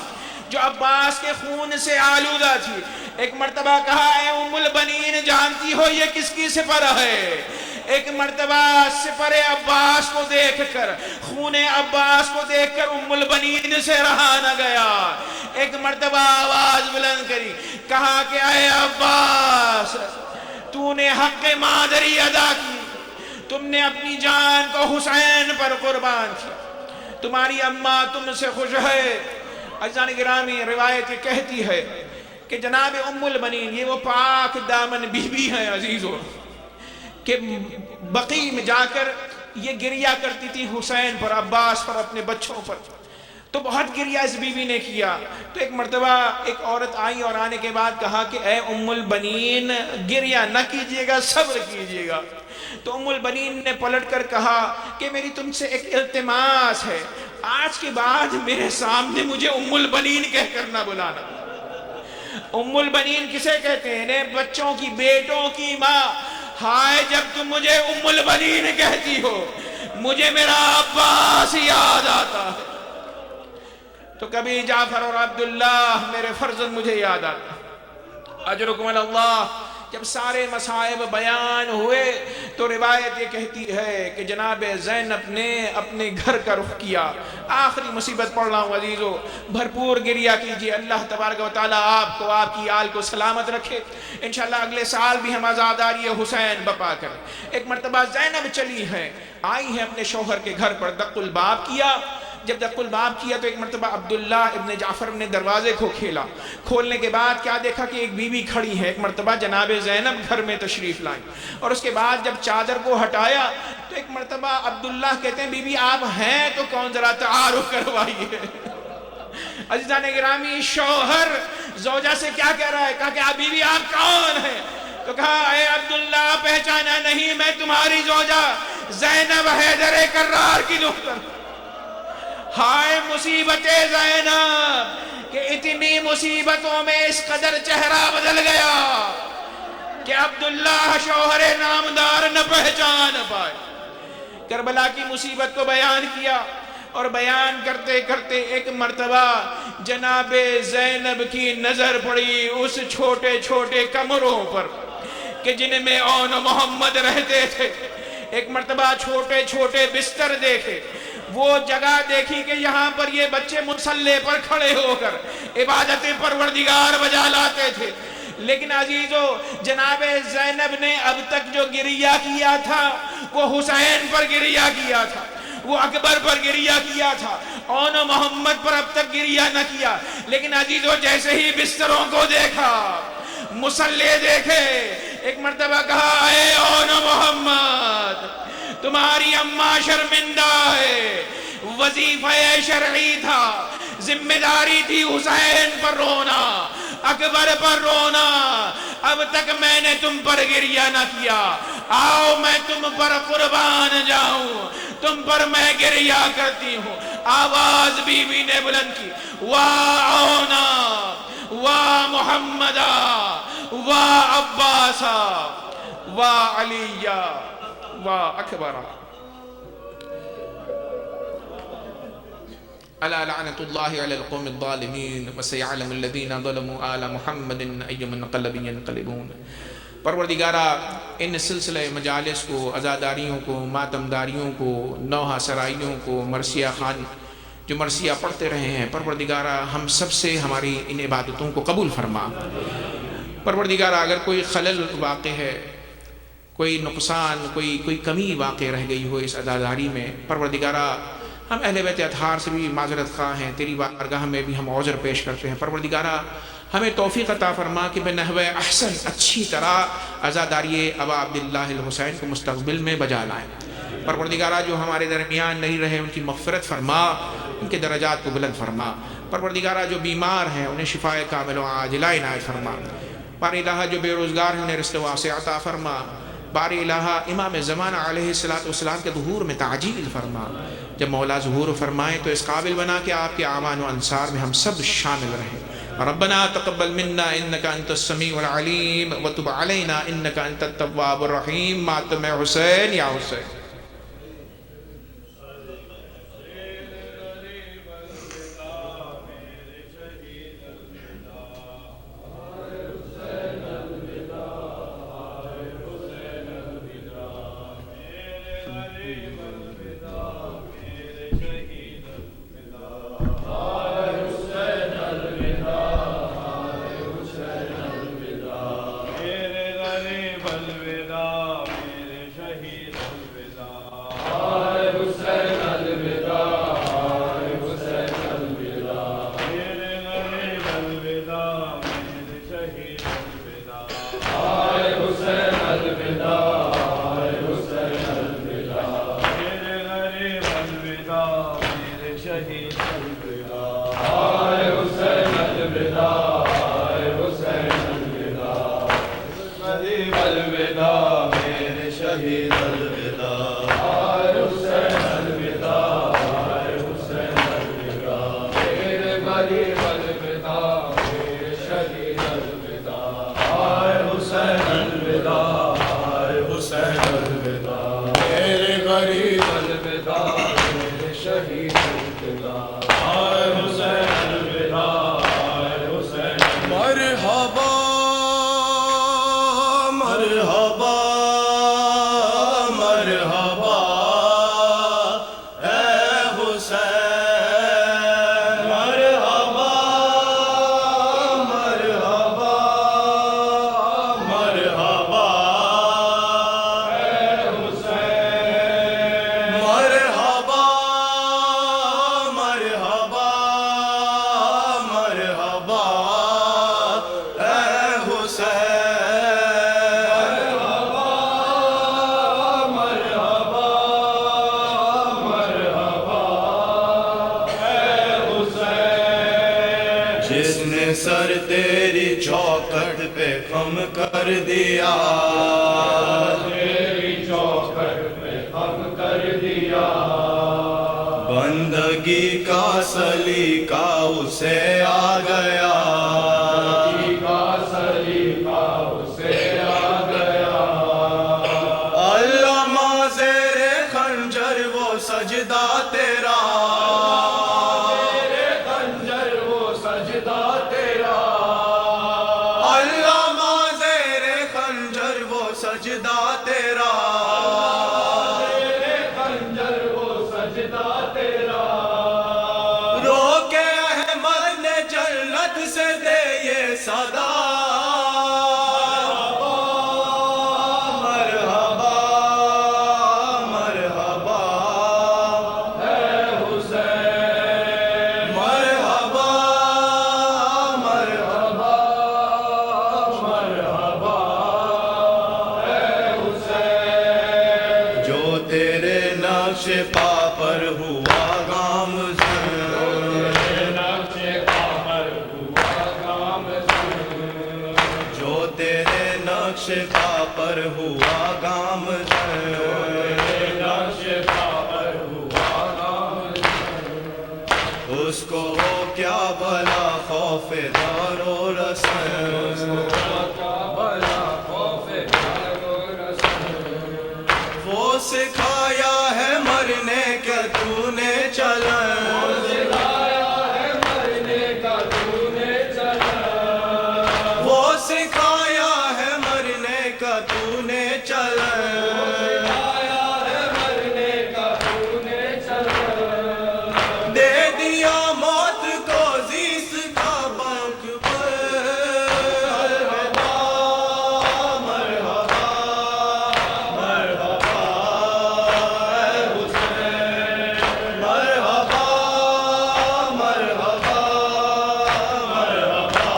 جو عباس کے خون سے آلودہ تھی. ایک مرتبہ کہا اے ام البنین جانتی ہو یہ کس کی سپر ہے؟ ایک مرتبہ سپر عباس کو دیکھ کر، خون عباس کو دیکھ کر ام البنین سے رہا نہ گیا. ایک مرتبہ آواز بلند کری، کہا کہ اے عباس تو نے حق مادری ادا کی، تم نے اپنی جان کو حسین پر قربان کیا، تمہاری اماں تم سے خوش ہے. عزیزان گرامی روایت کہتی ہے کہ جناب ام البنین یہ وہ پاک دامن بیوی ہیں عزیزوں کہ بقیع میں جا کر یہ گریہ کرتی تھی حسین پر، عباس پر، اپنے بچوں پر. تو بہت گریہ اس بیوی نے کیا. تو ایک مرتبہ ایک عورت آئی اور آنے کے بعد کہا کہ اے ام البنین گریہ نہ کیجئے گا، صبر کیجئے گا. تو ام البنین نے پلٹ کر کہا کہ میری تم سے ایک التماس ہے، آج کے بعد میرے سامنے مجھے ام البنین کہہ کر نہ بلانا. ام البنین کسے کہتے ہیں؟ بچوں کی، بیٹوں کی ماں. ہائے جب تم مجھے ام البنین کہتی ہو مجھے میرا عباس یاد آتا ہے، تو کبھی جعفر اور عبداللہ میرے فرزند مجھے یاد آتا. اجرکم اللہ. جب سارے مصائب بیان ہوئے تو روایت یہ کہتی ہے کہ جناب زینب نے اپنے گھر کا رخ کیا. آخری مصیبت پڑھ رہا ہوں عزیزو، بھرپور گریہ کیجئے. اللہ تبارک و تعالیٰ آپ کو، آپ کی آل کو سلامت رکھے. انشاءاللہ اگلے سال بھی ہم آزاداری حسین بپا کریں. ایک مرتبہ زینب چلی ہے، آئی ہے اپنے شوہر کے گھر پر، دق الباب کیا جب دق الباب کیا تو ایک مرتبہ عبداللہ ابن جعفر نے دروازے کو کھیلا. کھولنے کے بعد کیا دیکھا کہ ایک بیوی کھڑی ہے. ایک مرتبہ جناب زینب گھر میں تشریف لائیں اور اس کے بعد جب چادر کو ہٹایا تو ایک مرتبہ عبداللہ کہتے ہیں بی بی آپ ہیں تو کون، ذرا تعارف کروائیے. عزیزان گرامی شوہر زوجہ سے کیا کہہ رہا ہے؟ کہا کہ بی بی آپ کون ہیں؟ تو کہا اے عبداللہ پہچانا نہیں، میں تمہاری زوجہ زینب حیدر کرار کی دختر. ہائے مصیبت زینب کہ اتنی مصیبتوں میں اس قدر چہرہ بدل گیا کہ عبداللہ شوہر نامدار نہ پہچان پائے. کربلا کی مصیبت کو بیان کیا اور بیان کرتے کرتے ایک مرتبہ جناب زینب کی نظر پڑی اس چھوٹے چھوٹے کمروں پر کہ جن میں اون محمد رہتے تھے. ایک مرتبہ چھوٹے چھوٹے بستر دیکھے، وہ جگہ دیکھی کہ یہاں پر یہ بچے مصلی پر کھڑے ہو کر عبادت پروردگار بجا لاتے تھے. لیکن عزیزو جناب زینب نے اب تک جو گریہ کیا تھا وہ حسین پر گریہ کیا تھا، وہ اکبر پر گریہ کیا تھا، اون محمد پر اب تک گریہ نہ کیا. لیکن عزیزو جیسے ہی بستروں کو دیکھا، مصلی دیکھے، ایک مرتبہ کہا اے اون محمد تمہاری اماں شرمندہ ہے. وظیفہ شرعی تھا، ذمہ داری تھی حسین پر رونا، اکبر پر رونا، اب تک میں نے تم پر گریہ نہ کیا، آؤ میں تم پر قربان جاؤں، تم پر میں گریہ کرتی ہوں. آواز بی بی نے بلند کی، واہ اونا واہ محمدہ واہ عباسہ واہ علیہ واہ اکبرہ. الا لعنت اللہ علی القوم الظالمین وسیعلم الذین ظلموا آل محمد ای منقلب ینقلبون. پروردگارہ ان سلسلہ مجالس کو، عزاداریوں کو، ماتمداریوں کو، نوحہ سرائیوں کو، مرثیہ خان جو مرثیہ پڑھتے رہے ہیں، پروردگارہ ہم سب سے ہماری ان عبادتوں کو قبول فرما. پروردگارہ اگر کوئی خلل واقع ہے، کوئی نقصان، کوئی کمی واقع رہ گئی ہو اس عزاداری میں، پروردگارہ ہم اہل بیت اطہار سے بھی معذرت خواہ ہیں، تیری بارگاہ میں بھی ہم عذر پیش کرتے ہیں. پروردگارہ ہمیں توفیق عطا فرما کہ بنحو احسن اچھی طرح عزاداری ابا عبداللہ الحسین کو مستقبل میں بجا لائیں. پروردگارہ جو ہمارے درمیان نہیں رہے ان کی مغفرت فرما، ان کے درجات کو بلند فرما. پروردگارہ جو بیمار ہیں انہیں شفاء کامل و عاجلہ عنایت فرما. باری الہ جو بے روزگار ہیں انہیں رزق واسع عطا فرما. باری الہ امام زمانہ علیہ السلام کے ظہور میں تعجیل فرما. جب مولا ظہور فرمائے تو اس قابل بنا کہ آپ کے اعوان و انصار میں ہم سب شامل رہیں. ربنا تقبل منا انك انت السميع العليم وتب علينا انك انت التواب الرحيم. ماتم حسین یا حسین. سر تیری چوکھٹ پہ خم کر دیا، تیری چوکھٹ پہ خم کر دیا، بندگی کا سلیقہ اسے آ گیا، بندگی کا سلیقہ اسے آ گیا، علامہ زیر خنجر وہ سجدہ تیرا، پر ہوا گامزن، اس کو ہو کیا بھلا خوف دار و رسن، وہ سکھایا ہے مرنے کے تو نے چلن، وہ سکھایا ہے مرنے کا تو نے چلن، دے دیا موت کو زیس کا بانک پر، مرحبا مرحبا اے حسین، مرحبا مرحبا مرحبا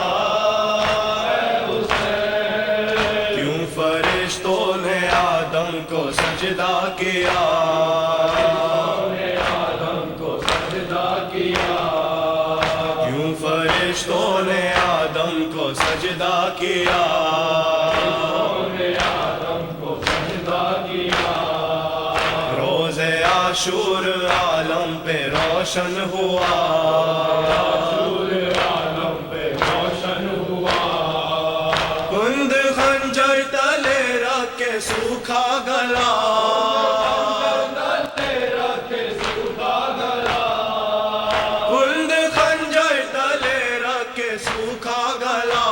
اے حسین، کیوں فرشتوں نے آدم کو سجدہ کیا، کیوں فرشتوں نے آدم کو سجدہ کیا، روز عاشور عالم پہ روشن ہوا، کند خنجر تلے رکھ کے سوکھا گلا، کند خنجر تلے رکھ کے سوکھا گلا،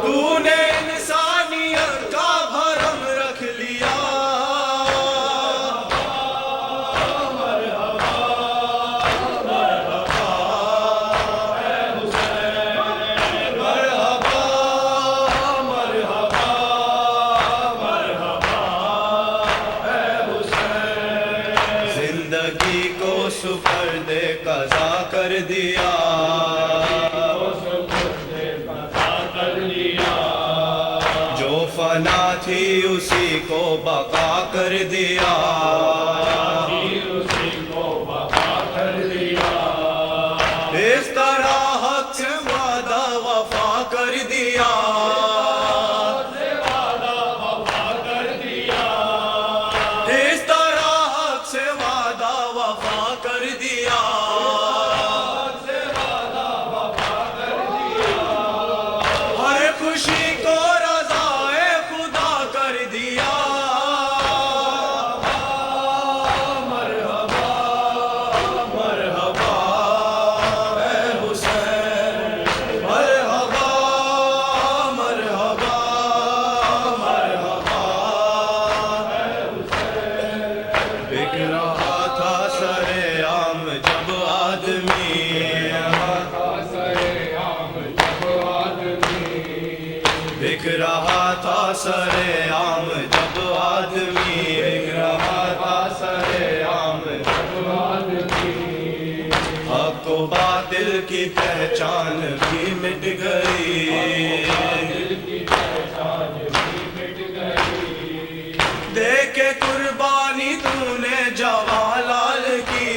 تو نے انسانیت کا بھرم رکھ لیا، زندگی کو سپرد قضا کر دیا، جو فنا تھی اسی کو بقا کر دیا، اس طرح حق سے وعدہ وفا کر دیا، اس طرح حق سے وعدہ وفا کر دیا، ہر خوشی کو رضائے خدا کر دیا، مرحبا مرحبا اے حسین، مرحبا مرحبا مرحبا اے حسین، بک رہا تھا سر عام جب آدمی، بک رہا تھا سر عام جب آدمی، بک رہا تھا سر عام جب آدمی، حق و باطل کی پہچان بھی مٹ گئی، دیکھ کے قربانی تو نے جوالال کی،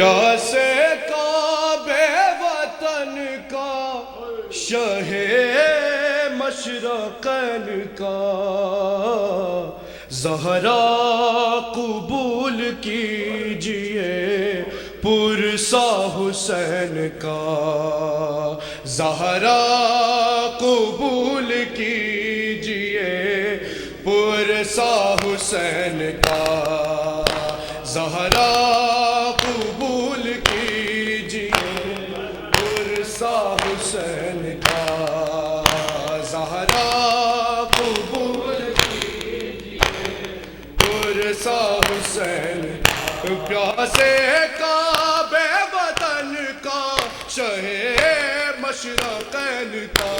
پیاسے کعبے وطن کا شہ مشرقین کا زہرا قبول کیجئے پرسا حسین کا زہرا قبول کیجئے پرسا حسین کا زہرا قبول کیجئے پرسا حسین کا زہرا قبول کیجئے پرسا حسین پیاسے کعبے وطن کا شہ مشرقین کا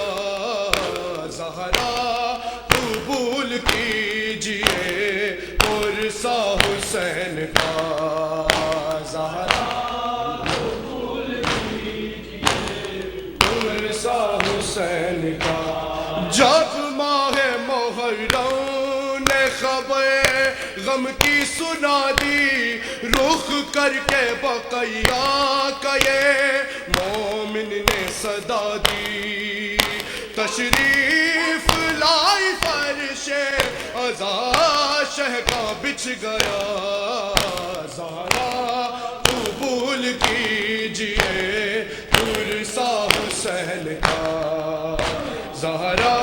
زہرا قبول کیجئے پرسا حسین کا زہرا قبول کیجئے پرسا حسین کا جب ماہ محرم نے خبر غم کی سنا دی رخ کر کے بقیا کا یہ مومن نے صدا دی تشریف لائی فرش عزا شہ کا بچھ گیا زہرا قبول کیجئے پرسا حسین کا زہرا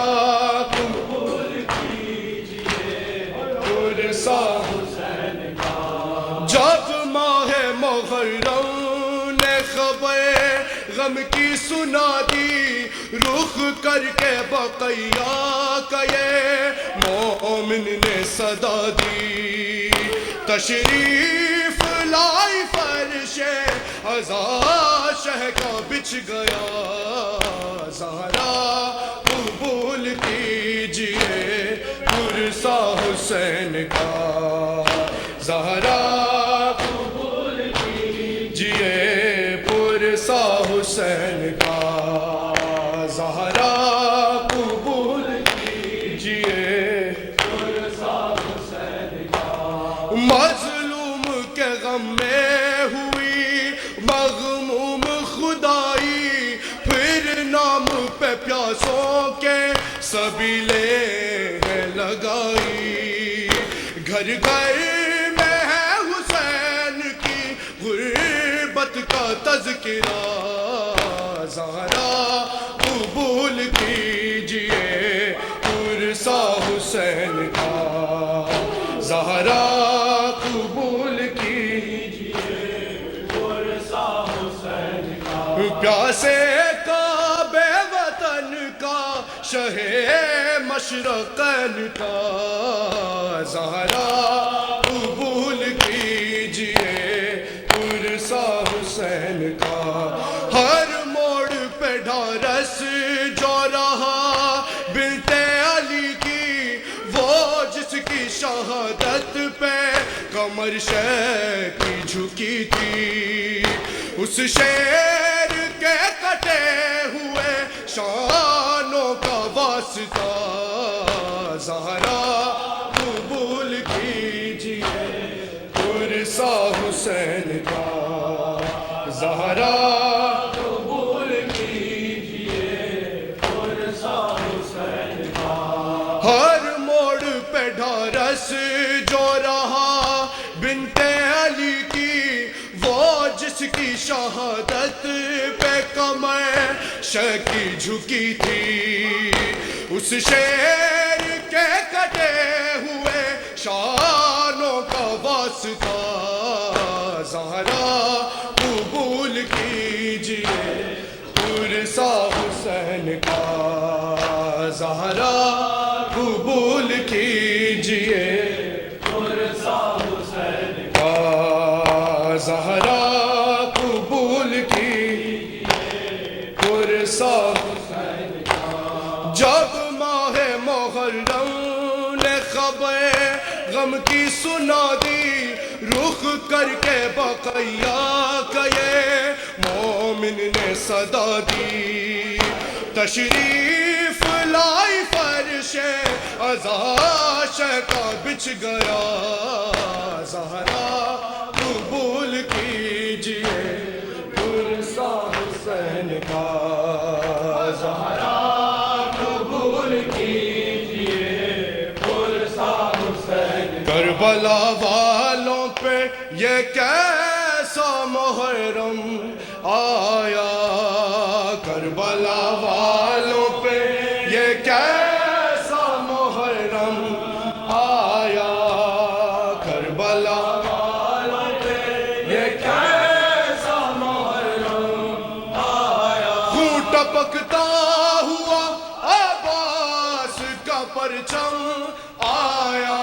قبول کیجئے پرسا حسین کا جب ماہ محرم نے خبر غم کی سنا دی رخ کر کے بقیا کا یہ مومن نے صدا دی تشریف لائی فرش عزا شہ کا بچھ گیا زہرا قبول کیجئے پرسا حسین کا زہرا قبول کیجئے پرسا حسین کا زہرا قبول کیجئے پرسا حسین کا مظلوم کے غم میں ہوئی مغموم خدائی پھر نام پہ پیاسوں کے سبیلے لگائی گھر گھر میں ہے حسین کی غربت کا تذکرہ زہرا قبول کیجئے پرسا حسین کا زہرا قبول کیجئے پرسا حسین کا پیاسے کعبے وطن کا شہ مشرقین کا زہرا قبول کیجئے پرسا حسین کا ہر موڑ پہ ڈھارس جو رہا بنت علی کی وہ جس کی شہادت پہ کمر شہ کی جھکی تھی اس شیر کے کٹے ہوئے شانوں کا واسطہ زہرا قبول کیجئے پرسا حسین کا زہرا قبول کیجئے پرسا حسین کا ہر موڑ پہ ڈھارس جو رہا بنت علی کی وہ جس کی شہادت پہ کمر شہ کی جھکی تھی اس شیر کے کٹے ہوئے شانوں کا واسطہ زہرا قبول کیجئے پرسا حسین کا زہرا قبول کیجئے پرسا حسین کا زہرا قبول کیجئے پرسا حسین کا جب ماہ محرم نے خبر غم کی سنا دی رخ کر کے بقیا کا یہ مومن نے صدا دی تشریف لائی فرش عزا شہ کا بچھ گیا زہرا قبول کیجئے کربلا والوں پہ یہ کیسا محرم آیا، کربلا والوں پہ یہ کیسا محرم آیا، کربلا والوں پہ یہ کیسا محرم آیا، خون ٹپکتا ہوا عباس کا پرچم آیا،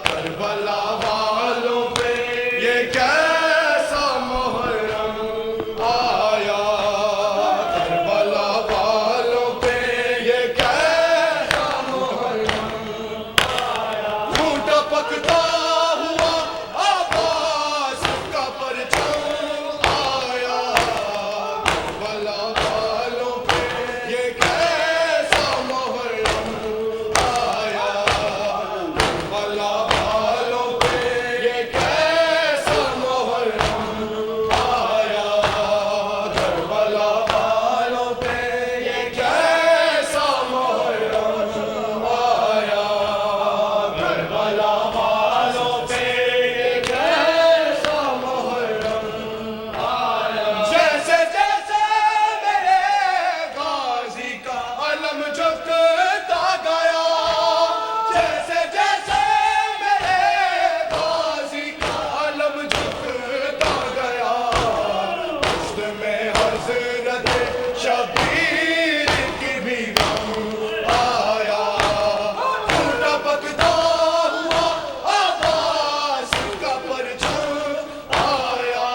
کربلا والوں پہ یہ کیسا محرم آیا، کربلا والوں پہ یہ کیسا محرم آیا، خون ٹپکتا ہوا عباس کا پرچم آیا، کربلا والوں پہ یہ کیسا محرم آیا، کربلا والوں پہ یہ کیسا محرم آیا، کربلا والوں پہ یہ کیسا محرم آیا، کربلا والوں پہ یہ کیسا محرم آیا، جیسے جیسے میرے غازی کا علم جھکتا گیا، جیسے جیسے میرے غازی کا علم جھکتا گیا، دست میں حضرت شبیر کی بھی غم آیا، خون ٹپکتا ہوا عباس کا پرچم آیا،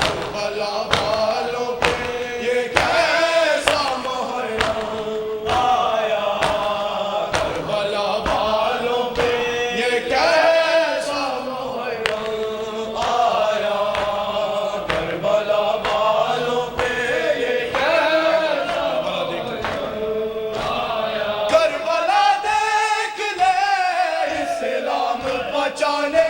کربلا والوں پہ یہ کیسا محرم آیا، کربلا والوں پہ یہ کیسا محرم آیا، کربلا والوں پہ یہ کیسا محرم آیا، کربلا دیکھ لے اسلام بچانے